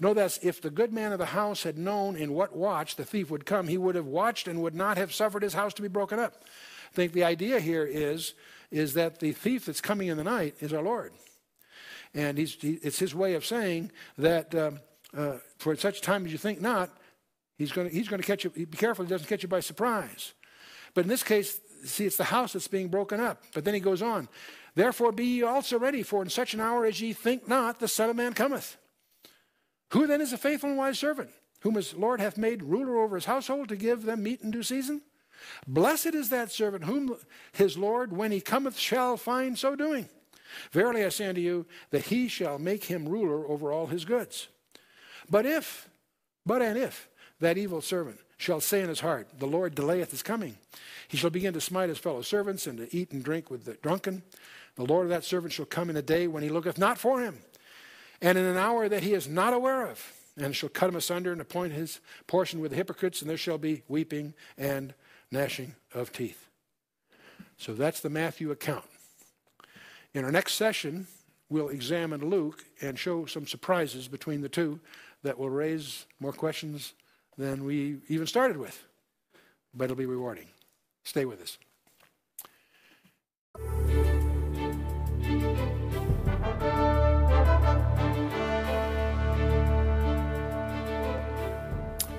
Know that if the good man of the house had known in what watch the thief would come, he would have watched and would not have suffered his house to be broken up. I think the idea here is that the thief that's coming in the night is our Lord. And it's his way of saying that for such time as you think not, He's going to catch you. Be careful he doesn't catch you by surprise. But in this case, see, it's the house that's being broken up. But then he goes on. Therefore be ye also ready, for in such an hour as ye think not, the Son of Man cometh. Who then is a faithful and wise servant, whom his Lord hath made ruler over his household to give them meat in due season? Blessed is that servant whom his Lord, when he cometh, shall find so doing. Verily I say unto you, that he shall make him ruler over all his goods. But if that evil servant shall say in his heart, the Lord delayeth his coming, he shall begin to smite his fellow servants and to eat and drink with the drunken. The Lord of that servant shall come in a day when he looketh not for him, and in an hour that he is not aware of, and shall cut him asunder and appoint his portion with the hypocrites, and there shall be weeping and gnashing of teeth. So that's the Matthew account. In our next session, we'll examine Luke and show some surprises between the two that will raise more questions than we even started with. But it'll be rewarding. Stay with us.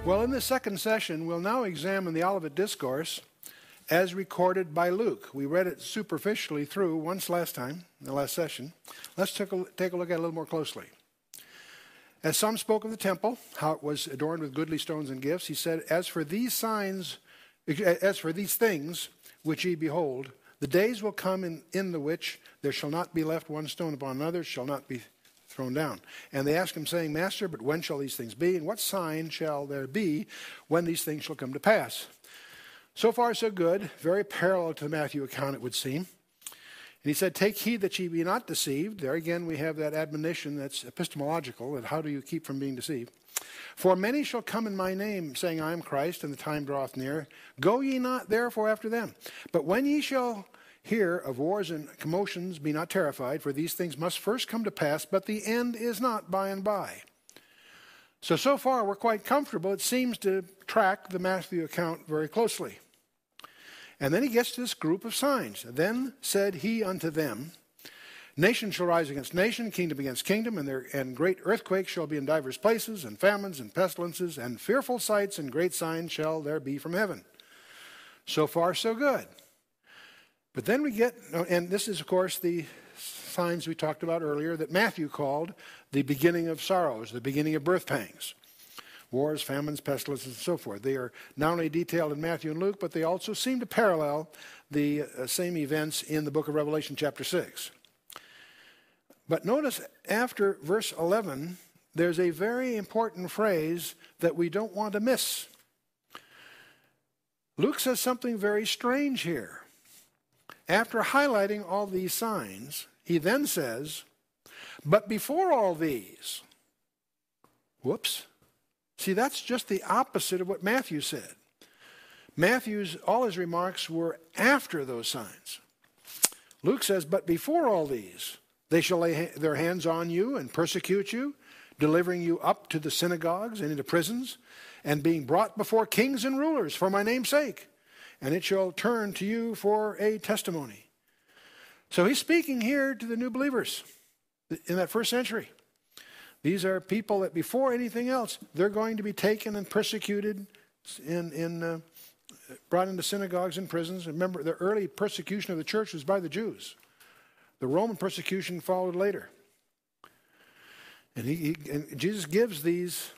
Well, in this second session, we'll now examine the Olivet Discourse as recorded by Luke. We read it superficially through once last time, in the last session. Let's take a look at it a little more closely. As some spoke of the temple, how it was adorned with goodly stones and gifts, he said, as for these things which ye behold, the days will come in the which there shall not be left one stone upon another, shall not be thrown down. And they asked him, saying, Master, but when shall these things be? And what sign shall there be when these things shall come to pass? So far, so good. Very parallel to the Matthew account, it would seem. And he said, take heed that ye be not deceived. There again, we have that admonition that's epistemological, that how do you keep from being deceived? For many shall come in my name, saying, I am Christ, and the time draweth near. Go ye not therefore after them. But when ye shall hear of wars and commotions, be not terrified, for these things must first come to pass, but the end is not by and by. So far, we're quite comfortable. It seems to track the Matthew account very closely. And then he gets to this group of signs. Then said he unto them, nation shall rise against nation, kingdom against kingdom, and great earthquakes shall be in divers places, and famines and pestilences, and fearful sights and great signs shall there be from heaven. So far, so good. But then we get, and this is, of course, the signs we talked about earlier that Matthew called the beginning of sorrows, the beginning of birth pangs. Wars, famines, pestilences, and so forth. They are not only detailed in Matthew and Luke, but they also seem to parallel the same events in the book of Revelation chapter 6. But notice after verse 11, there's a very important phrase that we don't want to miss. Luke says something very strange here. After highlighting all these signs, he then says, but before all these, whoops. See, that's just the opposite of what Matthew said. All his remarks were after those signs. Luke says, but before all these, they shall lay their hands on you and persecute you, delivering you up to the synagogues and into prisons, and being brought before kings and rulers for my name's sake. And it shall turn to you for a testimony. So he's speaking here to the new believers in that first century. These are people that before anything else, they're going to be taken and persecuted, brought into synagogues and prisons. Remember, the early persecution of the church was by the Jews. The Roman persecution followed later. And Jesus gives these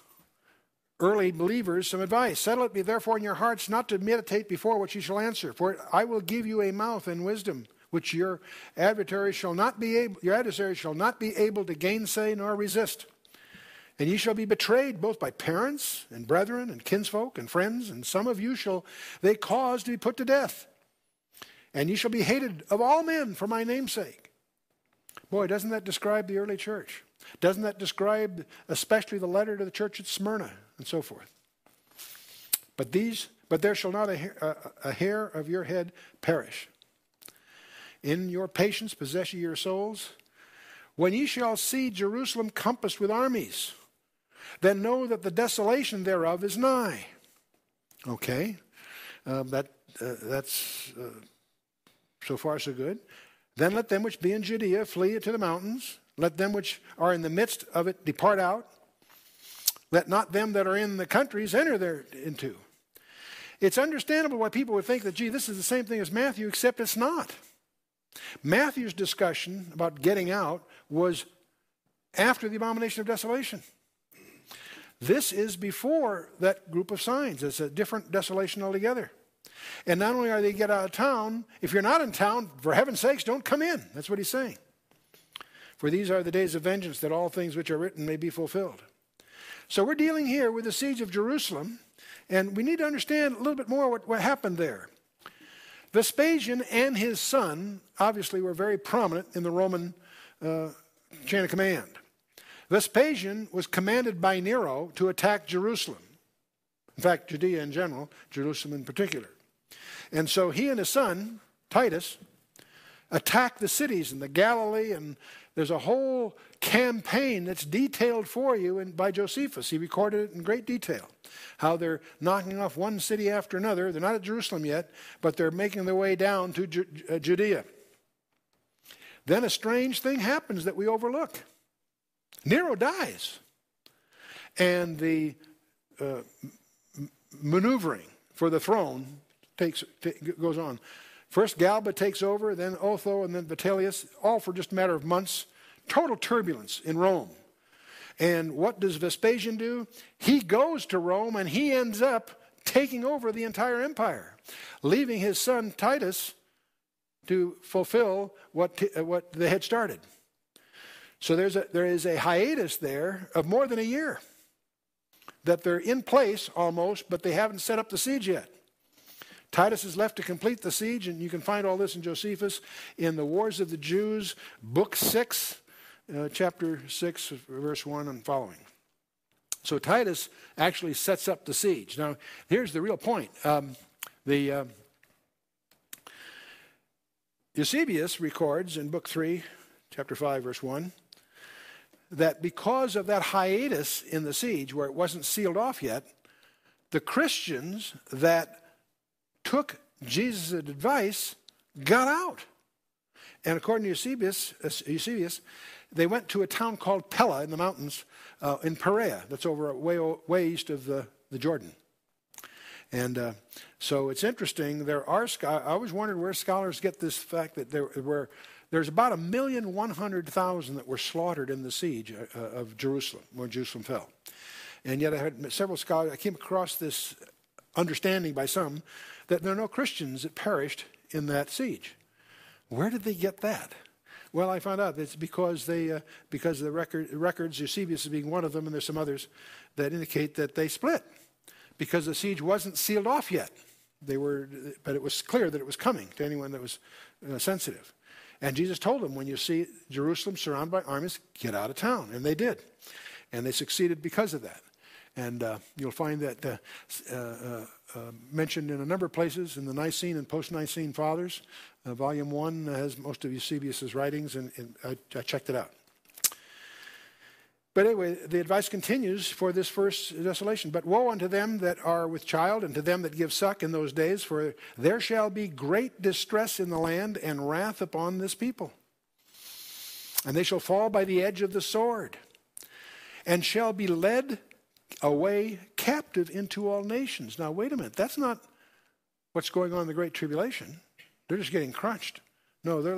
early believers some advice. Settle it therefore in your hearts not to meditate before what you shall answer. For I will give you a mouth and wisdom, which your adversary shall not be able to gainsay nor resist. And ye shall be betrayed both by parents and brethren and kinsfolk and friends, and some of you shall they cause to be put to death. And ye shall be hated of all men for my name's sake. Boy, doesn't that describe the early church? Doesn't that describe especially the letter to the church at Smyrna and so forth? But there shall not a hair of your head perish. In your patience possess ye your souls. When ye shall see Jerusalem compassed with armies, then know that the desolation thereof is nigh. Okay, that's so far so good. Then let them which be in Judea flee to the mountains. Let them which are in the midst of it depart out. Let not them that are in the countries enter thereinto. It's understandable why people would think that, gee, this is the same thing as Matthew, except it's not. Matthew's discussion about getting out was after the abomination of desolation. This is before that group of signs. It's a different desolation altogether. And not only are they get out of town, if you're not in town, for heaven's sakes, don't come in. That's what he's saying. For these are the days of vengeance, that all things which are written may be fulfilled. So we're dealing here with the siege of Jerusalem, and we need to understand a little bit more what happened there. Vespasian and his son obviously were very prominent in the Roman chain of command. Vespasian was commanded by Nero to attack Jerusalem. In fact, Judea in general, Jerusalem in particular. And so he and his son, Titus, attacked the cities in the Galilee and There's a whole campaign that's detailed for you by Josephus. He recorded it in great detail. How they're knocking off one city after another. They're not at Jerusalem yet, but they're making their way down to Judea. Then a strange thing happens that we overlook. Nero dies. And the maneuvering for the throne goes on. First Galba takes over, then Otho, and then Vitellius, all for just a matter of months. Total turbulence in Rome. And what does Vespasian do? He goes to Rome and he ends up taking over the entire empire, leaving his son Titus to fulfill what they had started. So there is a hiatus there of more than a year that they're in place almost, but they haven't set up the siege yet. Titus is left to complete the siege, and you can find all this in Josephus in the Wars of the Jews, Book 6, chapter 6, verse 1 and following. So Titus actually sets up the siege. Now, here's the real point. Eusebius records in Book 3, chapter 5, verse 1, that because of that hiatus in the siege, where it wasn't sealed off yet, the Christians that took Jesus' advice got out. And according to Eusebius, they went to a town called Pella in the mountains in Perea. That's over way east of the Jordan. And so it's interesting. There are I always wondered where scholars get this fact that there's about 1,100,000 that were slaughtered in the siege of Jerusalem when Jerusalem fell. And yet I had several scholars. I came across this understanding by some that there are no Christians that perished in that siege. Where did they get that? Well, I found out it's because the records, Eusebius being one of them, and there's some others that indicate that they split because the siege wasn't sealed off yet. But it was clear that it was coming to anyone that was sensitive. And Jesus told them, when you see Jerusalem surrounded by armies, get out of town. And they did. And they succeeded because of that. And you'll find that mentioned in a number of places in the Nicene and post-Nicene Fathers. Volume 1 has most of Eusebius' writings, and I checked it out. But anyway, the advice continues for this first desolation. But woe unto them that are with child, and to them that give suck in those days, for there shall be great distress in the land, and wrath upon this people. And they shall fall by the edge of the sword, and shall be led away captive into all nations. Now, wait a minute. That's not what's going on in the Great Tribulation. They're just getting crunched. No, they're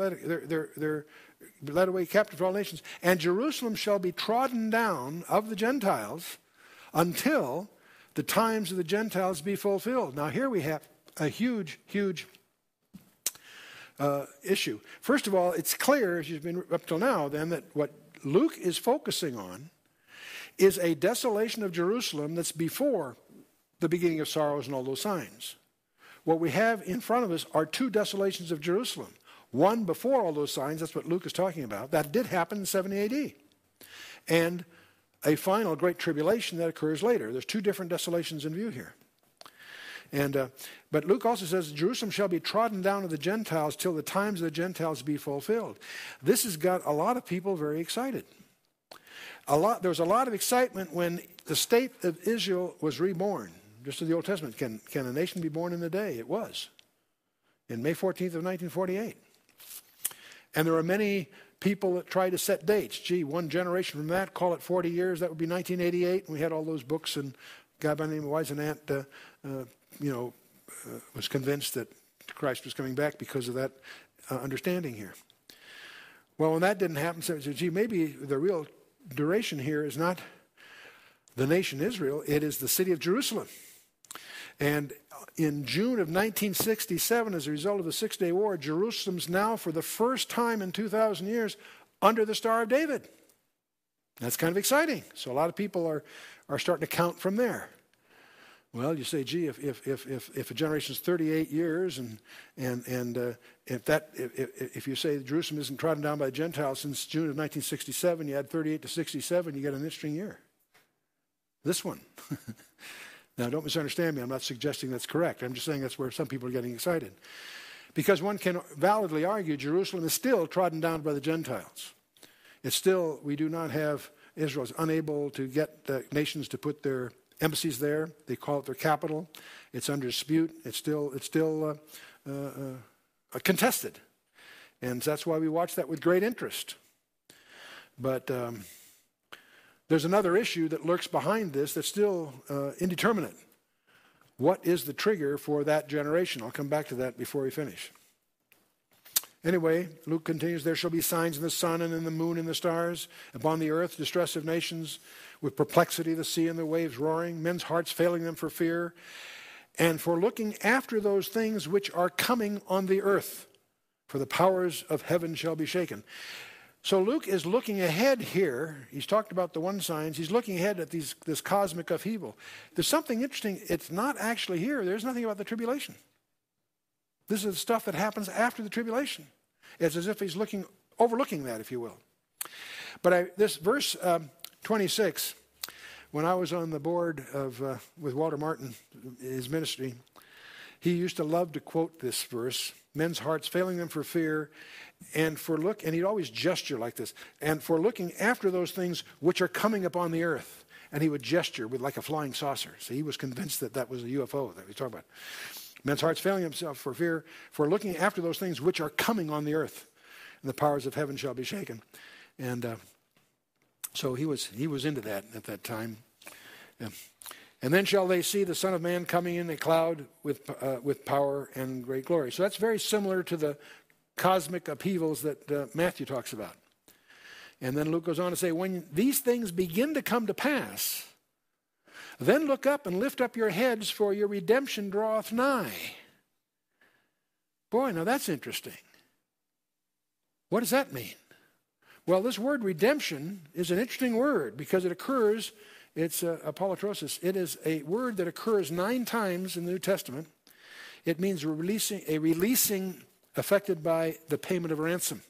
led away captive to all nations. And Jerusalem shall be trodden down of the Gentiles until the times of the Gentiles be fulfilled. Now, here we have a huge issue. First of all, it's clear, as you've been up till now, then, that what Luke is focusing on is a desolation of Jerusalem that's before the beginning of sorrows and all those signs. What we have in front of us are two desolations of Jerusalem. One before all those signs, that's what Luke is talking about. That did happen in 70 AD. And a final great tribulation that occurs later. There's two different desolations in view here. And but Luke also says, Jerusalem shall be trodden down of the Gentiles till the times of the Gentiles be fulfilled. This has got a lot of people very excited. There was a lot of excitement when the state of Israel was reborn. Just in the Old Testament, can a nation be born in a day? It was. In May 14th of 1948. And there were many people that tried to set dates. Gee, one generation from that, call it 40 years, that would be 1988. And we had all those books, and a guy by the name of Wisenant, was convinced that Christ was coming back because of that understanding here. Well, when that didn't happen, so gee, maybe the real duration here is not the nation Israel, it is the city of Jerusalem. And in June of 1967, as a result of the Six-Day War, Jerusalem's now, for the first time in 2,000 years, under the Star of David. That's kind of exciting. So a lot of people are starting to count from there. Well, you say, gee, if a generation is 38 years, and if you say Jerusalem isn't trodden down by the Gentiles since June of 1967, you add 38 to 67, you get an interesting year. This one. Now, don't misunderstand me. I'm not suggesting that's correct. I'm just saying that's where some people are getting excited. Because one can validly argue Jerusalem is still trodden down by the Gentiles. It's still, we do not have, Israel is unable to get the nations to put their embassies there. They call it their capital. It's under dispute. It's still contested. And that's why we watch that with great interest. But there's another issue that lurks behind this that's still indeterminate. What is the trigger for that generation? I'll come back to that before we finish. Anyway, Luke continues, there shall be signs in the sun and in the moon and the stars, upon the earth, distress of nations, with perplexity, the sea and the waves roaring, men's hearts failing them for fear, and for looking after those things which are coming on the earth, for the powers of heaven shall be shaken. So Luke is looking ahead here. He's talked about the one signs. He's looking ahead at this cosmic upheaval. There's something interesting. It's not actually here. There's nothing about the tribulation. This is stuff that happens after the tribulation. It's as if he's overlooking that, if you will. But this verse 26, when I was on the board with Walter Martin, his ministry, he used to love to quote this verse, men's hearts failing them for fear, and he'd always gesture like this, and for looking after those things which are coming upon the earth. And he would gesture with like a flying saucer. So he was convinced that was a UFO that we talk about. Men's hearts failing themselves for fear, for looking after those things which are coming on the earth, and the powers of heaven shall be shaken. And so he was into that at that time. Yeah. And then shall they see the Son of Man coming in a cloud with power and great glory. So that's very similar to the cosmic upheavals that Matthew talks about. And then Luke goes on to say, when these things begin to come to pass, then look up and lift up your heads, for your redemption draweth nigh. Boy, now that's interesting. What does that mean? Well, this word redemption is an interesting word because it occurs, it's apolutrosis. It is a word that occurs 9 times in the New Testament. It means a releasing affected by the payment of a ransom.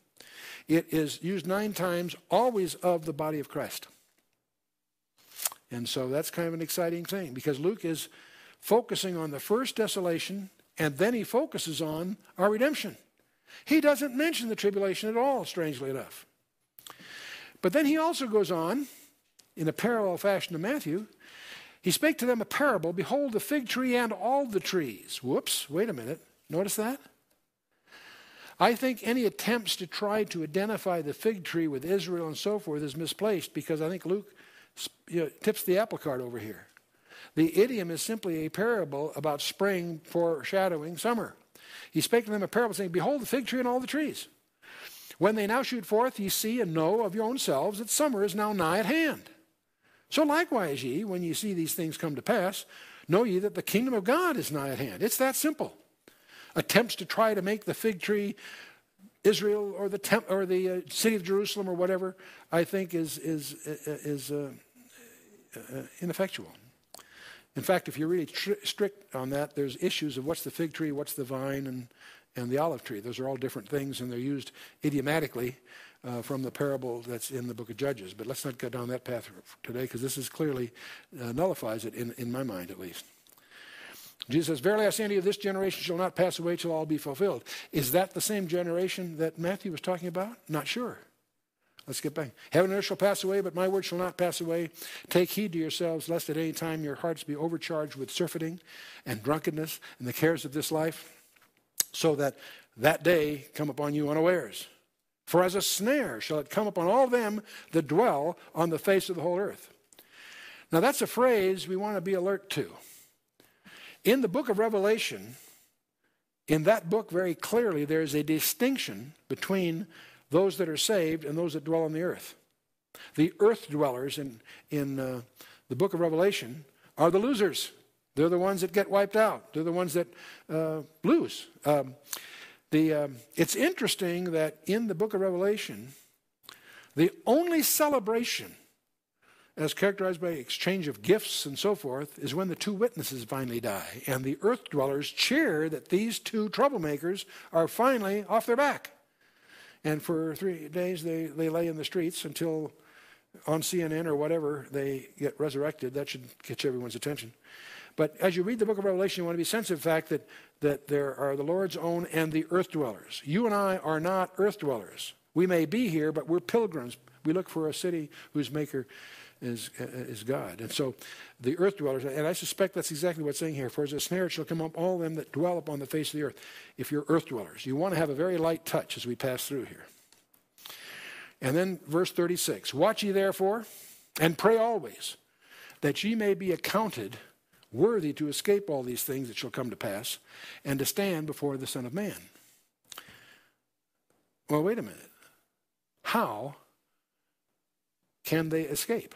It is used 9 times, always of the body of Christ. And so that's kind of an exciting thing because Luke is focusing on the first desolation and then he focuses on our redemption. He doesn't mention the tribulation at all, strangely enough. But then he also goes on, in a parallel fashion to Matthew, he spake to them a parable, behold the fig tree and all the trees. Whoops, wait a minute, notice that? I think any attempts to try to identify the fig tree with Israel and so forth is misplaced because I think Luke tips the apple cart over here. The idiom is simply a parable about spring foreshadowing summer. He spake to them a parable saying, behold the fig tree and all the trees. When they now shoot forth, ye see and know of your own selves that summer is now nigh at hand. So likewise ye, when ye see these things come to pass, know ye that the kingdom of God is nigh at hand. It's that simple. Attempts to try to make the fig tree Israel or the city of Jerusalem or whatever, I think is ineffectual. In fact, if you're really strict on that, there's issues of what's the fig tree, what's the vine, and the olive tree. Those are all different things, and they're used idiomatically from the parable that's in the book of Judges. But let's not go down that path today, because this is clearly nullifies it, in my mind at least. Jesus says, verily I say unto you, this generation shall not pass away till all be fulfilled. Is that the same generation that Matthew was talking about? Not sure. Let's get back. Heaven and earth shall pass away, but my word shall not pass away. Take heed to yourselves, lest at any time your hearts be overcharged with surfeiting and drunkenness and the cares of this life, so that that day come upon you unawares. For as a snare shall it come upon all them that dwell on the face of the whole earth. Now that's a phrase we want to be alert to. In the book of Revelation, in that book very clearly, there is a distinction between those that are saved and those that dwell on the earth. The earth dwellers in the book of Revelation are the losers. They're the ones that get wiped out. They're the ones that lose. It's interesting that in the book of Revelation, the only celebration as characterized by exchange of gifts and so forth, is when the 2 witnesses finally die. And the earth dwellers cheer that these 2 troublemakers are finally off their back. And for 3 days they lay in the streets until on CNN or whatever they get resurrected. That should catch everyone's attention. But as you read the book of Revelation, you want to be sensitive to the fact that there are the Lord's own and the earth dwellers. You and I are not earth dwellers. We may be here, but we're pilgrims. We look for a city whose maker is God. And so the earth dwellers, and I suspect that's exactly what's saying here, for as a snare it shall come up all them that dwell upon the face of the earth. If you're earth dwellers, you want to have a very light touch as we pass through here. And then verse 36, watch ye therefore, and pray always, that ye may be accounted worthy to escape all these things that shall come to pass, and to stand before the Son of Man. Well, wait a minute. How can they escape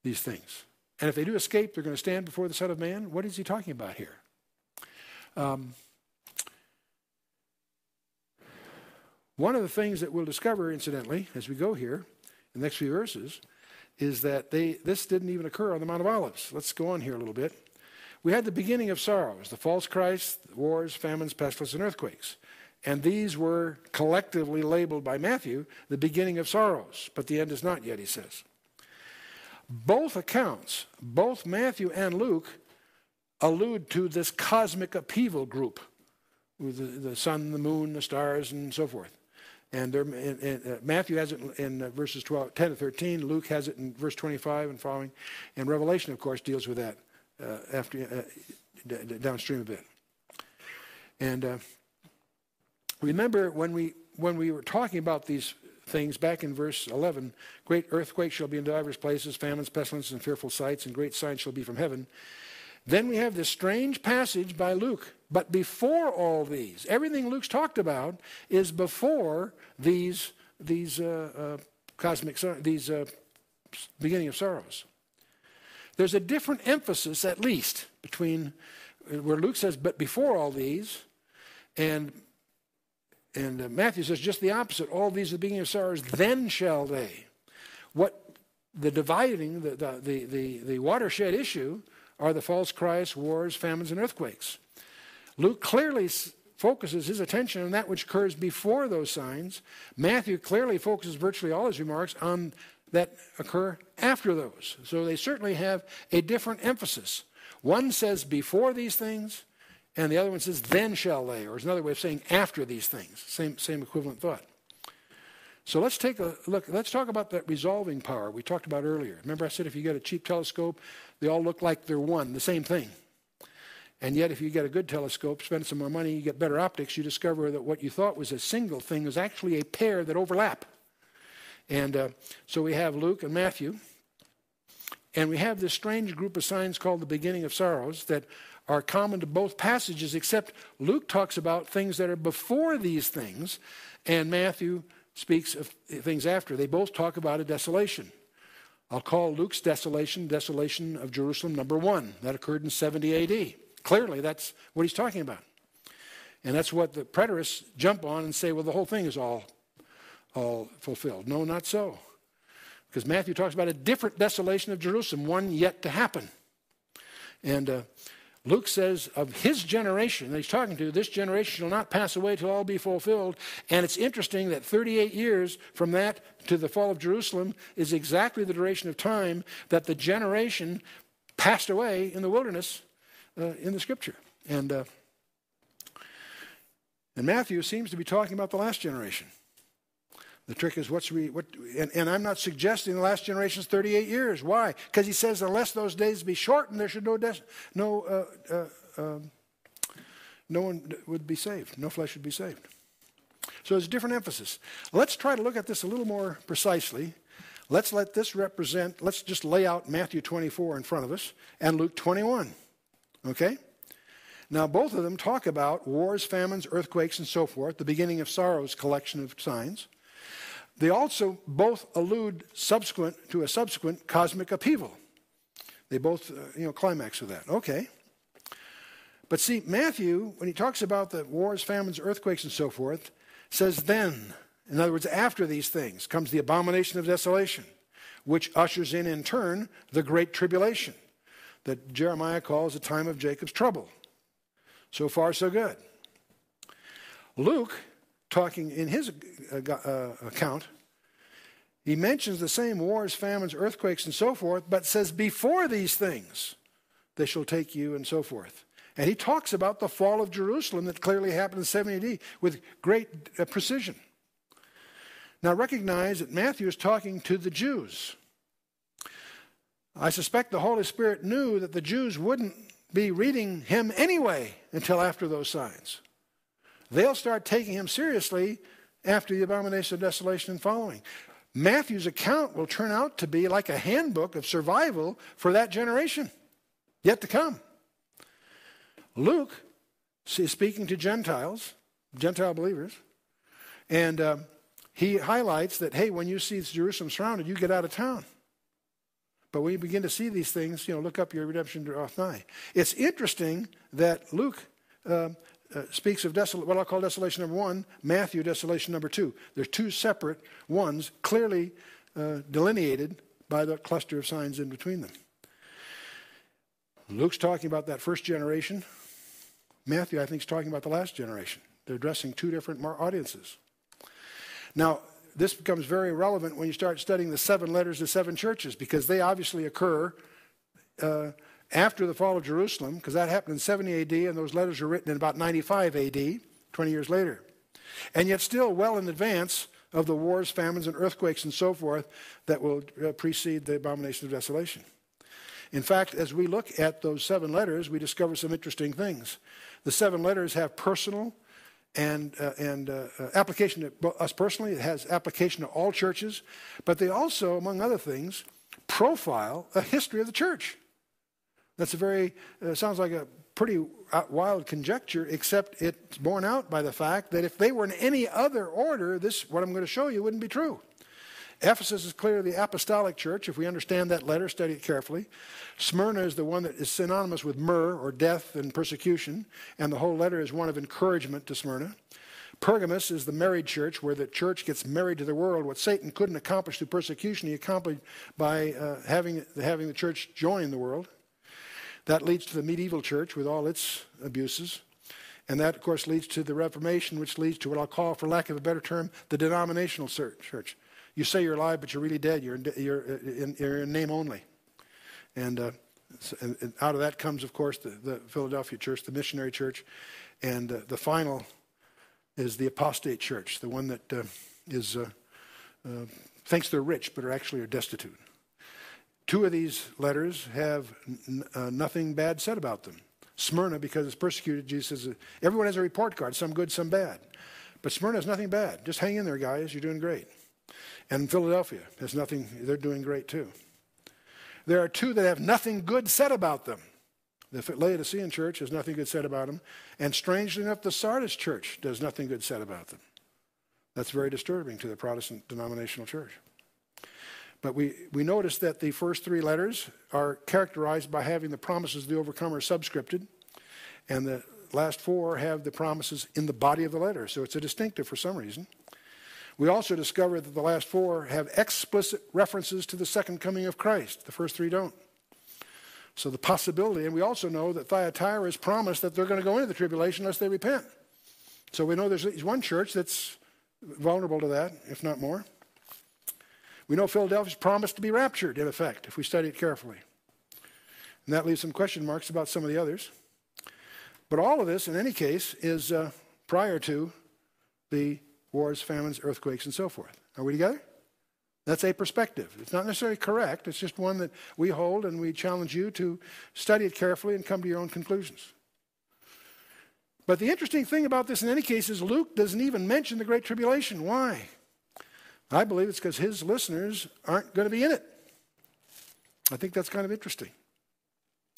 these things? And if they do escape, they're going to stand before the Son of Man? What is he talking about here? One of the things that we'll discover, incidentally, as we go here, in the next few verses, is that this didn't even occur on the Mount of Olives. Let's go on here a little bit. We had the beginning of sorrows, the false Christ, wars, famines, pestilence, and earthquakes. And these were collectively labeled by Matthew the beginning of sorrows. But the end is not yet, he says. Both accounts, both Matthew and Luke, allude to this cosmic upheaval group, with the sun, the moon, the stars, and so forth. And Matthew has it in verses 10 to 13. Luke has it in verse 25 and following. And Revelation, of course, deals with that downstream a bit. And remember when we were talking about these things back in verse 11, great earthquakes shall be in divers places, famines, pestilences, and fearful sights, and great signs shall be from heaven. Then we have this strange passage by Luke. But before all these, everything Luke's talked about is before these beginning of sorrows. There's a different emphasis, at least, between where Luke says, but before all these, and Matthew says just the opposite. All these are the beginning of sorrows, then shall they. What the dividing, the watershed issue are the false Christ, wars, famines, and earthquakes. Luke clearly focuses his attention on that which occurs before those signs. Matthew clearly focuses virtually all his remarks on that occur after those. So they certainly have a different emphasis. One says before these things, and the other one says then shall they, or is another way of saying after these things. Same equivalent thought. So let's take a look. Let's talk about that resolving power we talked about earlier. Remember I said if you get a cheap telescope, they all look like they're one, the same thing. And yet if you get a good telescope, spend some more money, you get better optics, you discover that what you thought was a single thing is actually a pair that overlap. And so we have Luke and Matthew. And we have this strange group of signs called the beginning of sorrows that are common to both passages, except Luke talks about things that are before these things, and Matthew speaks of things after. They both talk about a desolation. I'll call Luke's desolation of Jerusalem number 1. That occurred in 70 A.D. Clearly, that's what he's talking about. And that's what the preterists jump on and say, well, the whole thing is all fulfilled. No, not so. Because Matthew talks about a different desolation of Jerusalem, one yet to happen. And Luke says of his generation that he's talking to, this generation shall not pass away till all be fulfilled. And it's interesting that 38 years from that to the fall of Jerusalem is exactly the duration of time that the generation passed away in the wilderness in the Scripture. And Matthew seems to be talking about the last generation. The trick is and I'm not suggesting the last generation is 38 years. Why? Because he says unless those days be shortened, there should no one would be saved. No flesh would be saved. So there's a different emphasis. Let's try to look at this a little more precisely. Let's just lay out Matthew 24 in front of us and Luke 21. Okay? Now both of them talk about wars, famines, earthquakes, and so forth, the beginning of sorrows collection of signs. They also both allude to a subsequent cosmic upheaval. They both, climax with that. Okay. But see, Matthew, when he talks about the wars, famines, earthquakes, and so forth, says then, in other words, after these things, comes the abomination of desolation, which ushers in turn, the Great Tribulation, that Jeremiah calls the time of Jacob's trouble. So far, so good. Luke, talking in his account, he mentions the same wars, famines, earthquakes, and so forth, but says before these things they shall take you and so forth. And he talks about the fall of Jerusalem that clearly happened in 70 AD with great precision. Now recognize that Matthew is talking to the Jews. I suspect the Holy Spirit knew that the Jews wouldn't be reading him anyway until after those signs. They'll start taking him seriously after the abomination of desolation and following. Matthew's account will turn out to be like a handbook of survival for that generation yet to come. Luke is speaking to Gentiles, Gentile believers, and he highlights that, hey, when you see Jerusalem surrounded, you get out of town. But when you begin to see these things, look up, your redemption draweth nigh. It's interesting that Luke speaks of what I'll call desolation number 1, Matthew desolation number 2. There's two separate ones clearly delineated by the cluster of signs in between them. Luke's talking about that first generation. Matthew, I think, is talking about the last generation. They're addressing two different audiences. Now, this becomes very relevant when you start studying the 7 letters to 7 churches, because they obviously occur after the fall of Jerusalem, because that happened in 70 AD, and those letters were written in about 95 AD, 20 years later. And yet still well in advance of the wars, famines, and earthquakes and so forth that will precede the abomination of desolation. In fact, as we look at those 7 letters, we discover some interesting things. The 7 letters have personal and application to us personally. It has application to all churches. But they also, among other things, profile a history of the church. That's sounds like a pretty wild conjecture, except it's borne out by the fact that if they were in any other order, what I'm going to show you, wouldn't be true. Ephesus is clearly the apostolic church, if we understand that letter, study it carefully. Smyrna is the one that is synonymous with myrrh, or death and persecution, and the whole letter is one of encouragement to Smyrna. Pergamos is the married church, where the church gets married to the world. What Satan couldn't accomplish through persecution, he accomplished by having the church join the world. That leads to the medieval church with all its abuses. And that, of course, leads to the Reformation, which leads to what I'll call, for lack of a better term, the denominational church. You say you're alive, but you're really dead. You're in name only. And out of that comes, of course, the Philadelphia church, the missionary church. And the final is the apostate church, the one that thinks they're rich, but are destitute. 2 of these letters have nothing bad said about them. Smyrna, because it's persecuted, Jesus says, everyone has a report card, some good, some bad. But Smyrna has nothing bad. Just hang in there, guys. You're doing great. And Philadelphia has nothing. They're doing great, too. There are 2 that have nothing good said about them. The Laodicean church has nothing good said about them. And strangely enough, the Sardis church does nothing good said about them. That's very disturbing to the Protestant denominational church. But we notice that the first 3 letters are characterized by having the promises of the overcomer subscripted, and the last 4 have the promises in the body of the letter. So it's a distinctive for some reason. We also discover that the last 4 have explicit references to the second coming of Christ. The first 3 don't. So the possibility, and we also know that Thyatira is promised that they're going to go into the tribulation unless they repent. So we know there's one church that's vulnerable to that, if not more. We know Philadelphia is promised to be raptured, in effect, if we study it carefully. And that leaves some question marks about some of the others. But all of this, in any case, is prior to the wars, famines, earthquakes, and so forth. Are we together? That's a perspective. It's not necessarily correct. It's just one that we hold, and we challenge you to study it carefully and come to your own conclusions. But the interesting thing about this, in any case, is Luke doesn't even mention the Great Tribulation. Why? I believe it's because his listeners aren't going to be in it. I think that's kind of interesting.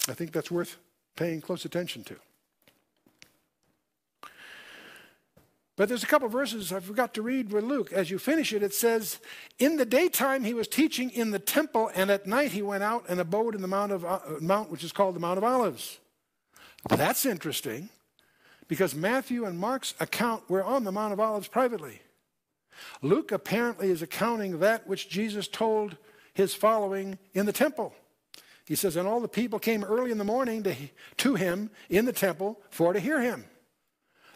I think that's worth paying close attention to. But there's a couple of verses I forgot to read with Luke. As you finish it, it says, in the daytime he was teaching in the temple, and at night he went out and abode in the mount which is called the Mount of Olives. That's interesting, because Matthew and Mark's account were on the Mount of Olives privately. Luke apparently is accounting that which Jesus told his following in the temple. He says, and all the people came early in the morning to him in the temple for to hear him.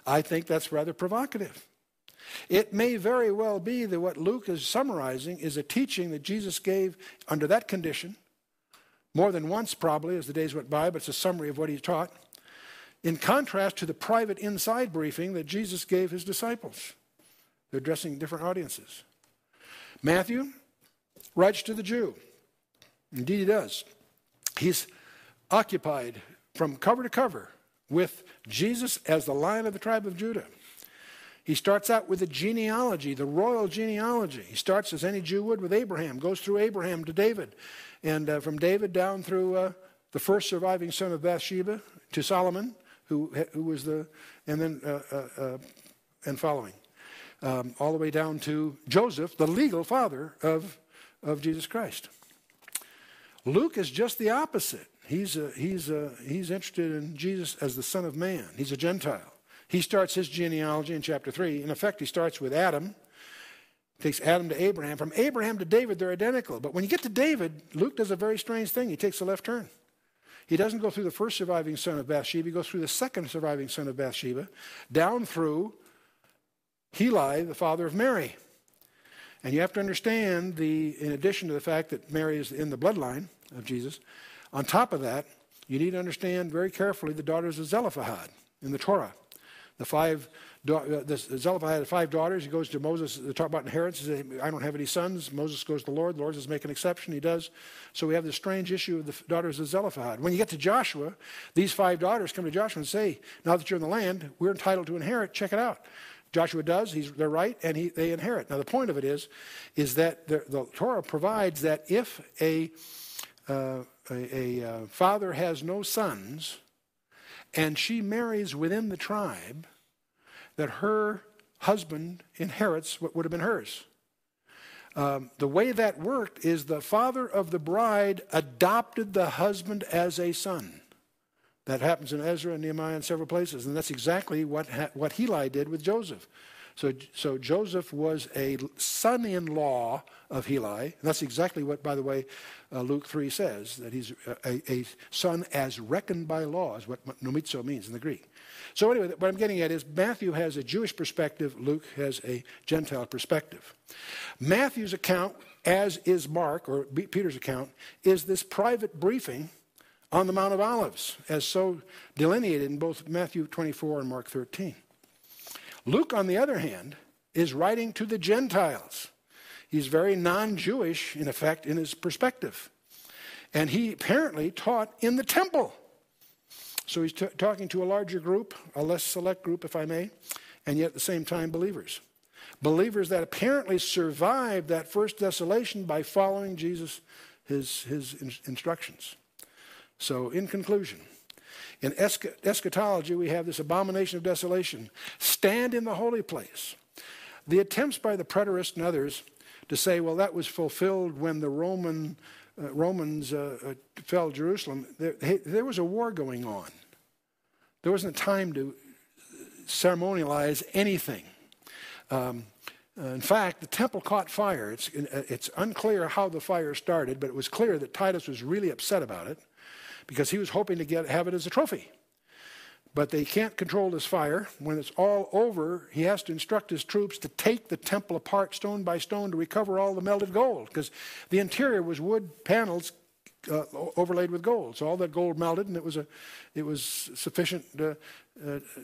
I think that's rather provocative. It may very well be that what Luke is summarizing is a teaching that Jesus gave under that condition, more than once probably as the days went by, but it's a summary of what he taught, in contrast to the private inside briefing that Jesus gave his disciples. They're addressing different audiences. Matthew writes to the Jew. Indeed he does. He's occupied from cover to cover with Jesus as the Lion of the tribe of Judah. He starts out with the genealogy, the royal genealogy. He starts, as any Jew would, with Abraham, goes through Abraham to David, and from David down through the first surviving son of Bathsheba to Solomon, who was the, and then and following, all the way down to Joseph, the legal father of Jesus Christ. Luke is just the opposite. He's interested in Jesus as the Son of Man. He's a Gentile. He starts his genealogy in chapter 3. In effect, he starts with Adam, takes Adam to Abraham. From Abraham to David, they're identical. But when you get to David, Luke does a very strange thing. He takes a left turn. He doesn't go through the first surviving son of Bathsheba. He goes through the second surviving son of Bathsheba, down through Heli, the father of Mary. And you have to understand, in addition to the fact that Mary is in the bloodline of Jesus, on top of that, you need to understand very carefully the daughters of Zelophehad in the Torah. Zelophehad had 5 daughters. He goes to Moses. They talk about inheritance. He says, I don't have any sons. Moses goes to the Lord. The Lord says, make an exception. He does. So we have this strange issue of the daughters of Zelophehad. When you get to Joshua, these 5 daughters come to Joshua and say, now that you're in the land, we're entitled to inherit. Check it out. Joshua does. They're right, and they inherit. Now the point of it is that the Torah provides that if a father has no sons, and she marries within the tribe, that her husband inherits what would have been hers. The way that worked is the father of the bride adopted the husband as a son. That happens in Ezra and Nehemiah and several places, and that's exactly what Heli did with Joseph. So Joseph was a son-in-law of Heli, and that's exactly what, by the way, Luke 3 says, that he's a son as reckoned by law, is what nomitzo means in the Greek. So anyway, what I'm getting at is Matthew has a Jewish perspective, Luke has a Gentile perspective. Matthew's account, as is Mark, or Peter's account, is this private briefing on the Mount of Olives, as so delineated in both Matthew 24 and Mark 13. Luke, on the other hand, is writing to the Gentiles. He's very non-Jewish, in effect, in his perspective. And he apparently taught in the temple. So he's talking to a larger group, a less select group, if I may, and yet at the same time believers. Believers that apparently survived that first desolation by following Jesus, his instructions. So in conclusion, in eschatology, we have this abomination of desolation. Stand in the holy place. The attempts by the preterists and others to say, well, that was fulfilled when the Romans fell Jerusalem. There was a war going on. There wasn't a time to ceremonialize anything. In fact, the temple caught fire. It's unclear how the fire started, but it was clear that Titus was really upset about it, because he was hoping to have it as a trophy. But they can't control this fire. When it's all over, he has to instruct his troops to take the temple apart stone by stone to recover all the melted gold, because the interior was wood panels overlaid with gold. So all that gold melted, and it was sufficient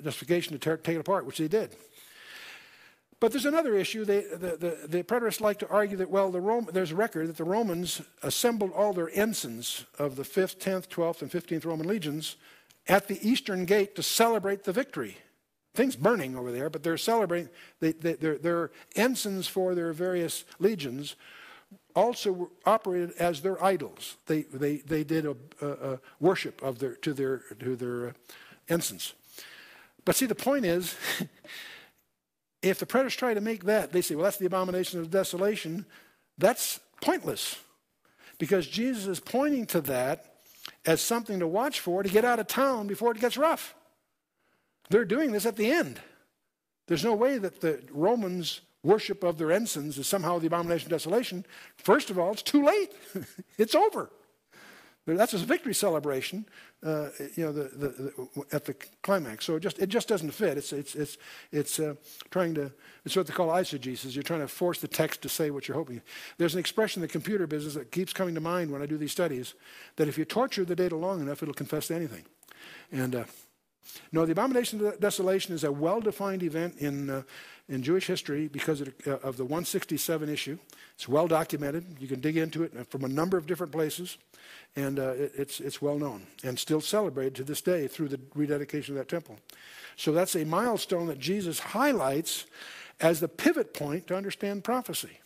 justification to take it apart, which they did. But there's another issue. The preterists like to argue that, well, there's a record that the Romans assembled all their ensigns of the 5th, 10th, 12th, and 15th Roman legions at the eastern gate to celebrate the victory. Things burning over there, but they're celebrating. Their ensigns for their various legions also operated as their idols. They did a worship to their ensigns. But see, the point is, if the preterists try to make that, they say, well, that's the abomination of desolation. That's pointless, because Jesus is pointing to that as something to watch for to get out of town before it gets rough. They're doing this at the end. There's no way that the Romans' worship of their ensigns is somehow the abomination of desolation. First of all, it's too late. It's over. That's a victory celebration, at the climax. So it just doesn't fit. It's what they call eisegesis. You're trying to force the text to say what you're hoping. There's an expression in the computer business that keeps coming to mind when I do these studies, that if you torture the data long enough, it'll confess to anything. And No, the abomination of desolation is a well-defined event in Jewish history because of the 167 issue. It's well documented. You can dig into it from a number of different places, and it's well known and still celebrated to this day through the rededication of that temple. So that's a milestone that Jesus highlights as the pivot point to understand prophecy.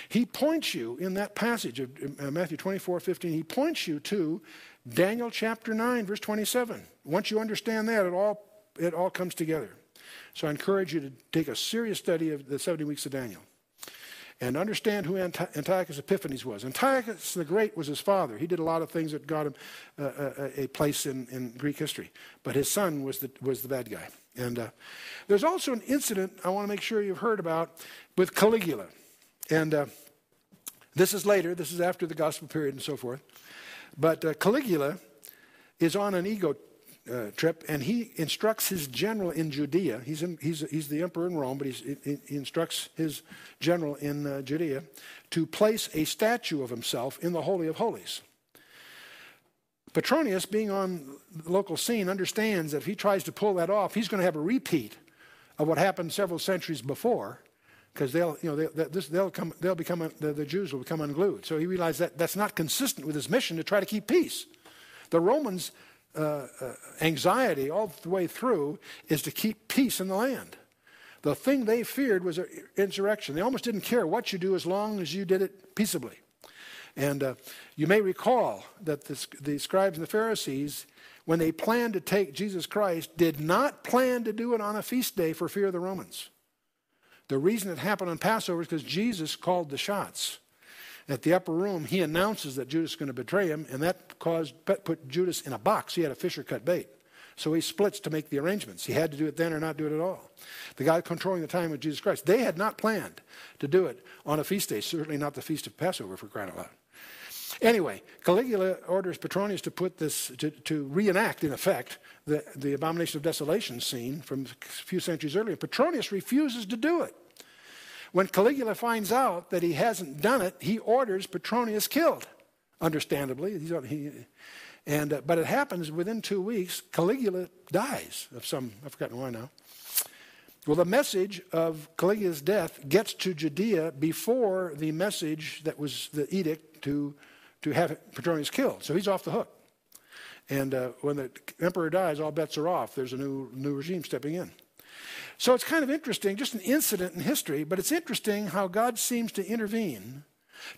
He points you in that passage of Matthew 24:15. He points you to Daniel chapter 9, verse 27. Once you understand that, it all comes together. So I encourage you to take a serious study of the 70 weeks of Daniel and understand who Antiochus Epiphanes was. Antiochus the Great was his father. He did a lot of things that got him a place in Greek history. But his son was the bad guy. And there's also an incident I want to make sure you've heard about with Caligula. And this is later. This is after the gospel period and so forth. But Caligula is on an ego trip, and he instructs his general in Judea. He's the emperor in Rome, but he instructs his general in Judea to place a statue of himself in the Holy of Holies. Petronius, being on the local scene, understands that if he tries to pull that off, he's going to have a repeat of what happened several centuries before, because the Jews will become unglued. So he realized that that's not consistent with his mission to try to keep peace. The Romans' anxiety all the way through is to keep peace in the land. The thing they feared was insurrection. They almost didn't care what you do as long as you did it peaceably. And you may recall that the scribes and the Pharisees, when they planned to take Jesus Christ, did not plan to do it on a feast day for fear of the Romans. The reason it happened on Passover is because Jesus called the shots. At the upper room, he announces that Judas is going to betray him, and that put Judas in a box. He had a fisher-cut bait. So he splits to make the arrangements. He had to do it then or not do it at all. The guy controlling the time of Jesus Christ, they had not planned to do it on a feast day, certainly not the feast of Passover, for crying out loud. Anyway, Caligula orders Petronius to put this, to reenact, in effect, the abomination of desolation scene from a few centuries earlier. Petronius refuses to do it. When Caligula finds out that he hasn't done it, he orders Petronius killed, understandably. But it happens within 2 weeks, Caligula dies of I've forgotten why now. Well, the message of Caligula's death gets to Judea before the message that was the edict to have Petronius killed. So he's off the hook. And when the emperor dies, all bets are off. There's a new regime stepping in. So it's kind of interesting, just an incident in history, but it's interesting how God seems to intervene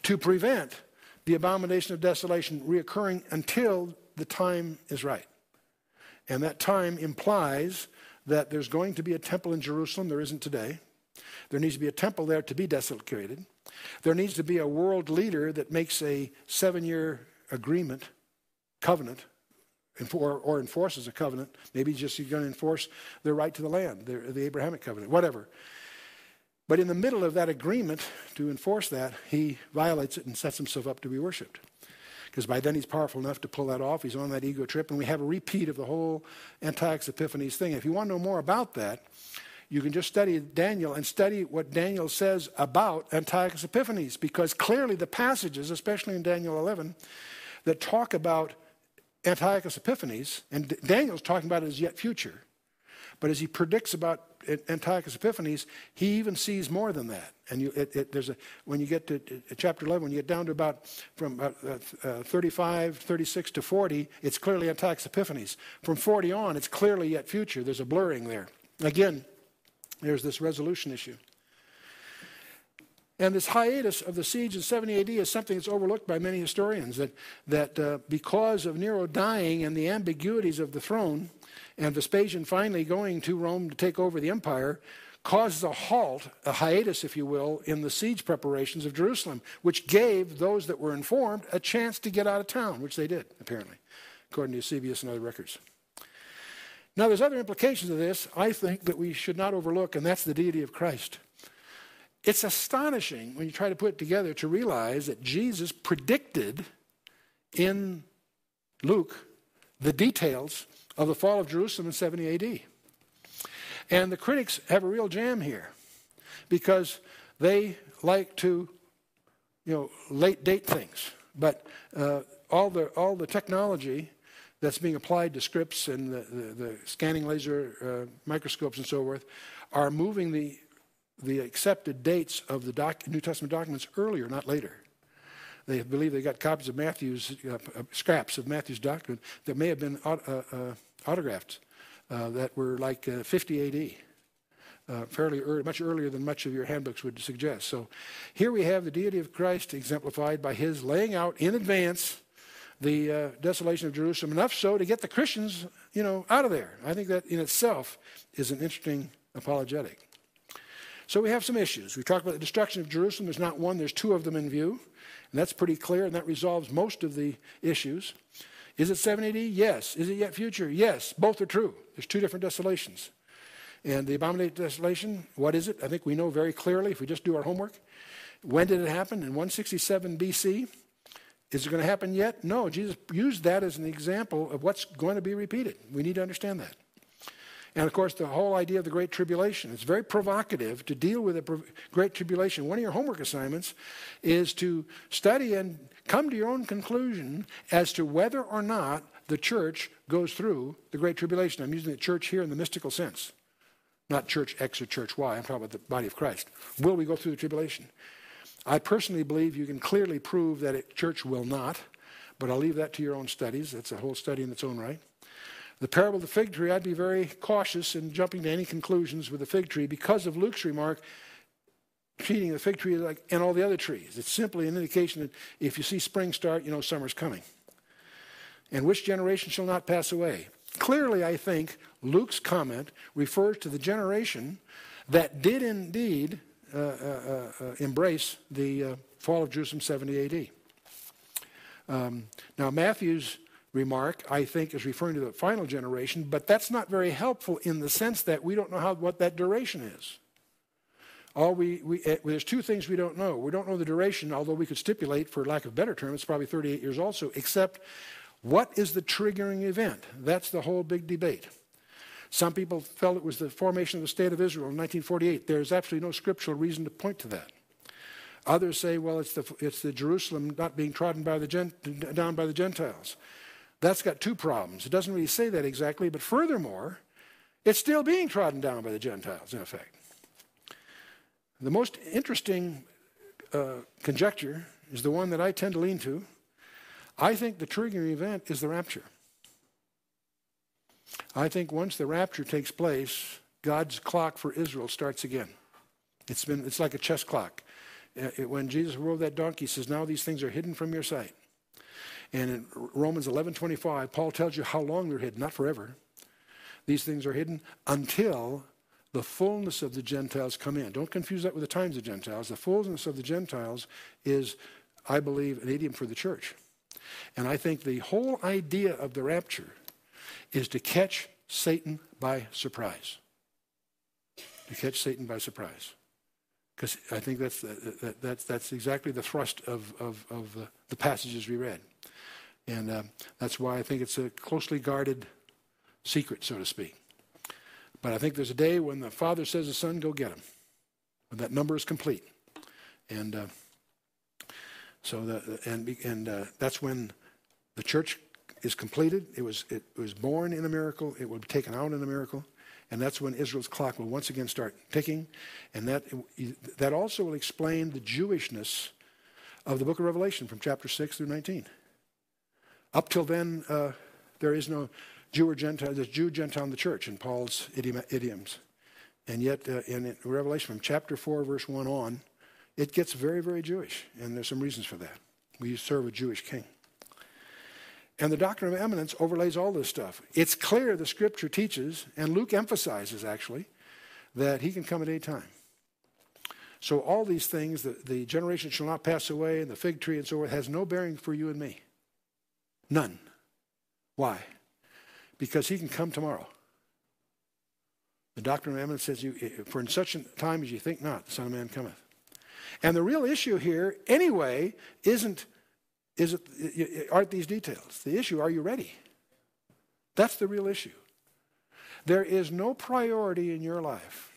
to prevent the abomination of desolation reoccurring until the time is right. And that time implies that there's going to be a temple in Jerusalem. There isn't today. There needs to be a temple there to be desecrated. There needs to be a world leader that makes a 7-year agreement, covenant, or enforces a covenant. Maybe just you're going to enforce their right to the land, the Abrahamic covenant, whatever. But in the middle of that agreement to enforce that, he violates it and sets himself up to be worshipped. Because by then he's powerful enough to pull that off. He's on that ego trip, and we have a repeat of the whole Antiochus Epiphanes thing. If you want to know more about that, you can just study Daniel and study what Daniel says about Antiochus Epiphanes, because clearly the passages, especially in Daniel 11, that talk about Antiochus Epiphanes, and Daniel's talking about it as yet future, but as he predicts about Antiochus Epiphanes, he even sees more than that. And when you get to chapter 11, when you get down to about from 35, 36 to 40, it's clearly Antiochus Epiphanes. From 40 on, it's clearly yet future. There's a blurring there. Again, there's this resolution issue. And this hiatus of the siege in 70 AD is something that's overlooked by many historians, that because of Nero dying and the ambiguities of the throne, and Vespasian finally going to Rome to take over the empire, causes a halt, a hiatus, if you will, in the siege preparations of Jerusalem, which gave those that were informed a chance to get out of town, which they did, apparently, according to Eusebius and other records. Now, there's other implications of this, I think, that we should not overlook, and that's the deity of Christ. It's astonishing when you try to put it together to realize that Jesus predicted in Luke the details of the fall of Jerusalem in 70 AD. And the critics have a real jam here because they like to, late date things. But all the technology that's being applied to scripts and the scanning laser microscopes and so forth are moving the accepted dates of the New Testament documents earlier, not later. They believe they got copies of Matthew's, scraps of Matthew's document that may have been autographed that were like 50 AD, fairly early, much earlier than much of your handbooks would suggest. So here we have the deity of Christ exemplified by his laying out in advance the desolation of Jerusalem, enough so to get the Christians, out of there. I think that in itself is an interesting apologetic. So we have some issues. We talked about the destruction of Jerusalem. There's not one, there's two of them in view. And that's pretty clear, and that resolves most of the issues. Is it 70 AD? Yes. Is it yet future? Yes. Both are true. There's two different desolations. And the abomination desolation, what is it? I think we know very clearly if we just do our homework. When did it happen? In 167 BC. Is it going to happen yet? No. Jesus used that as an example of what's going to be repeated. We need to understand that. And, of course, the whole idea of the Great Tribulation. It's very provocative to deal with the Great Tribulation. One of your homework assignments is to study and come to your own conclusion as to whether or not the church goes through the Great Tribulation. I'm using the church here in the mystical sense, not church X or church Y. I'm talking about the body of Christ. Will we go through the tribulation? I personally believe you can clearly prove that a church will not, but I'll leave that to your own studies. That's a whole study in its own right. The parable of the fig tree, I'd be very cautious in jumping to any conclusions with the fig tree because of Luke's remark, treating the fig tree like and all the other trees. It's simply an indication that if you see spring start, summer's coming. And which generation shall not pass away? Clearly, I think Luke's comment refers to the generation that did indeed embrace the fall of Jerusalem 70 AD. Now, Matthew's remark, I think, is referring to the final generation, but that's not very helpful in the sense that we don't know what that duration is. There's two things we don't know. We don't know the duration, although we could stipulate, for lack of a better term, it's probably 38 years also, except what is the triggering event? That's the whole big debate. Some people felt it was the formation of the State of Israel in 1948. There's absolutely no scriptural reason to point to that. Others say, well, it's the Jerusalem not being trodden down by the Gentiles. That's got two problems. It doesn't really say that exactly, but furthermore, it's still being trodden down by the Gentiles, in effect. The most interesting conjecture is the one that I tend to lean to. I think the triggering event is the rapture. I think once the rapture takes place, God's clock for Israel starts again. It's like a chess clock. When Jesus rode that donkey, he says, now these things are hidden from your sight. And in Romans 11:25, Paul tells you how long they're hidden, not forever. These things are hidden until the fullness of the Gentiles come in. Don't confuse that with the times of the Gentiles. The fullness of the Gentiles is, I believe, an idiom for the church. And I think the whole idea of the rapture is to catch Satan by surprise. To catch Satan by surprise. Because I think that's exactly the thrust of the passages we read. And that's why I think it's a closely guarded secret, so to speak. But I think there's a day when the Father says to the Son, go get him. When that number is complete. And that's when the church is completed. It was born in a miracle. It will be taken out in a miracle. And that's when Israel's clock will once again start ticking. And that also will explain the Jewishness of the book of Revelation from chapter 6 through 19. Up till then, there is no Jew or Gentile. There's Jew, Gentile in the church in Paul's idioms. And yet, in Revelation from chapter 4, verse 1 on, it gets very, very Jewish. And there's some reasons for that. We serve a Jewish king. And the doctrine of eminence overlays all this stuff. It's clear the scripture teaches, and Luke emphasizes actually, that he can come at any time. So all these things, the generation shall not pass away, and the fig tree and so forth, has no bearing for you and me. None. Why? Because he can come tomorrow. The doctrine of eminence says, for in such a time as you think not, the Son of Man cometh. And the real issue here, anyway, aren't these details. The issue, are you ready? That's the real issue. There is no priority in your life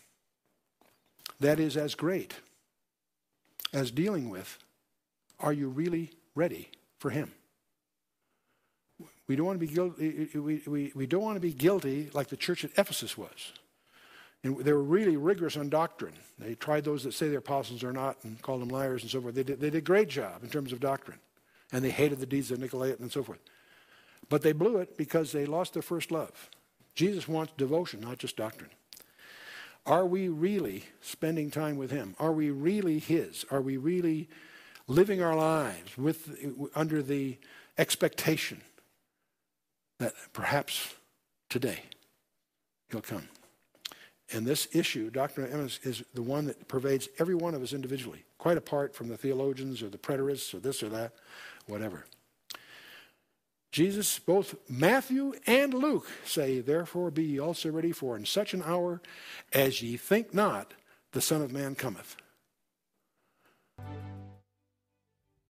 that is as great as dealing with, are you really ready for him? We don't want to be guilty. We don't want to be guilty like the church at Ephesus was. And they were really rigorous on doctrine. They tried those that say they're apostles or not and called them liars and so forth. They did a great job in terms of doctrine. And they hated the deeds of Nicolaitan and so forth. But they blew it because they lost their first love. Jesus wants devotion, not just doctrine. Are we really spending time with him? Are we really his? Are we really living our lives under the expectation that perhaps today he'll come? And this issue, doctrine of imminence, is the one that pervades every one of us individually, quite apart from the theologians or the preterists or this or that, whatever. Jesus, both Matthew and Luke say, therefore be ye also ready, for in such an hour as ye think not, the Son of Man cometh.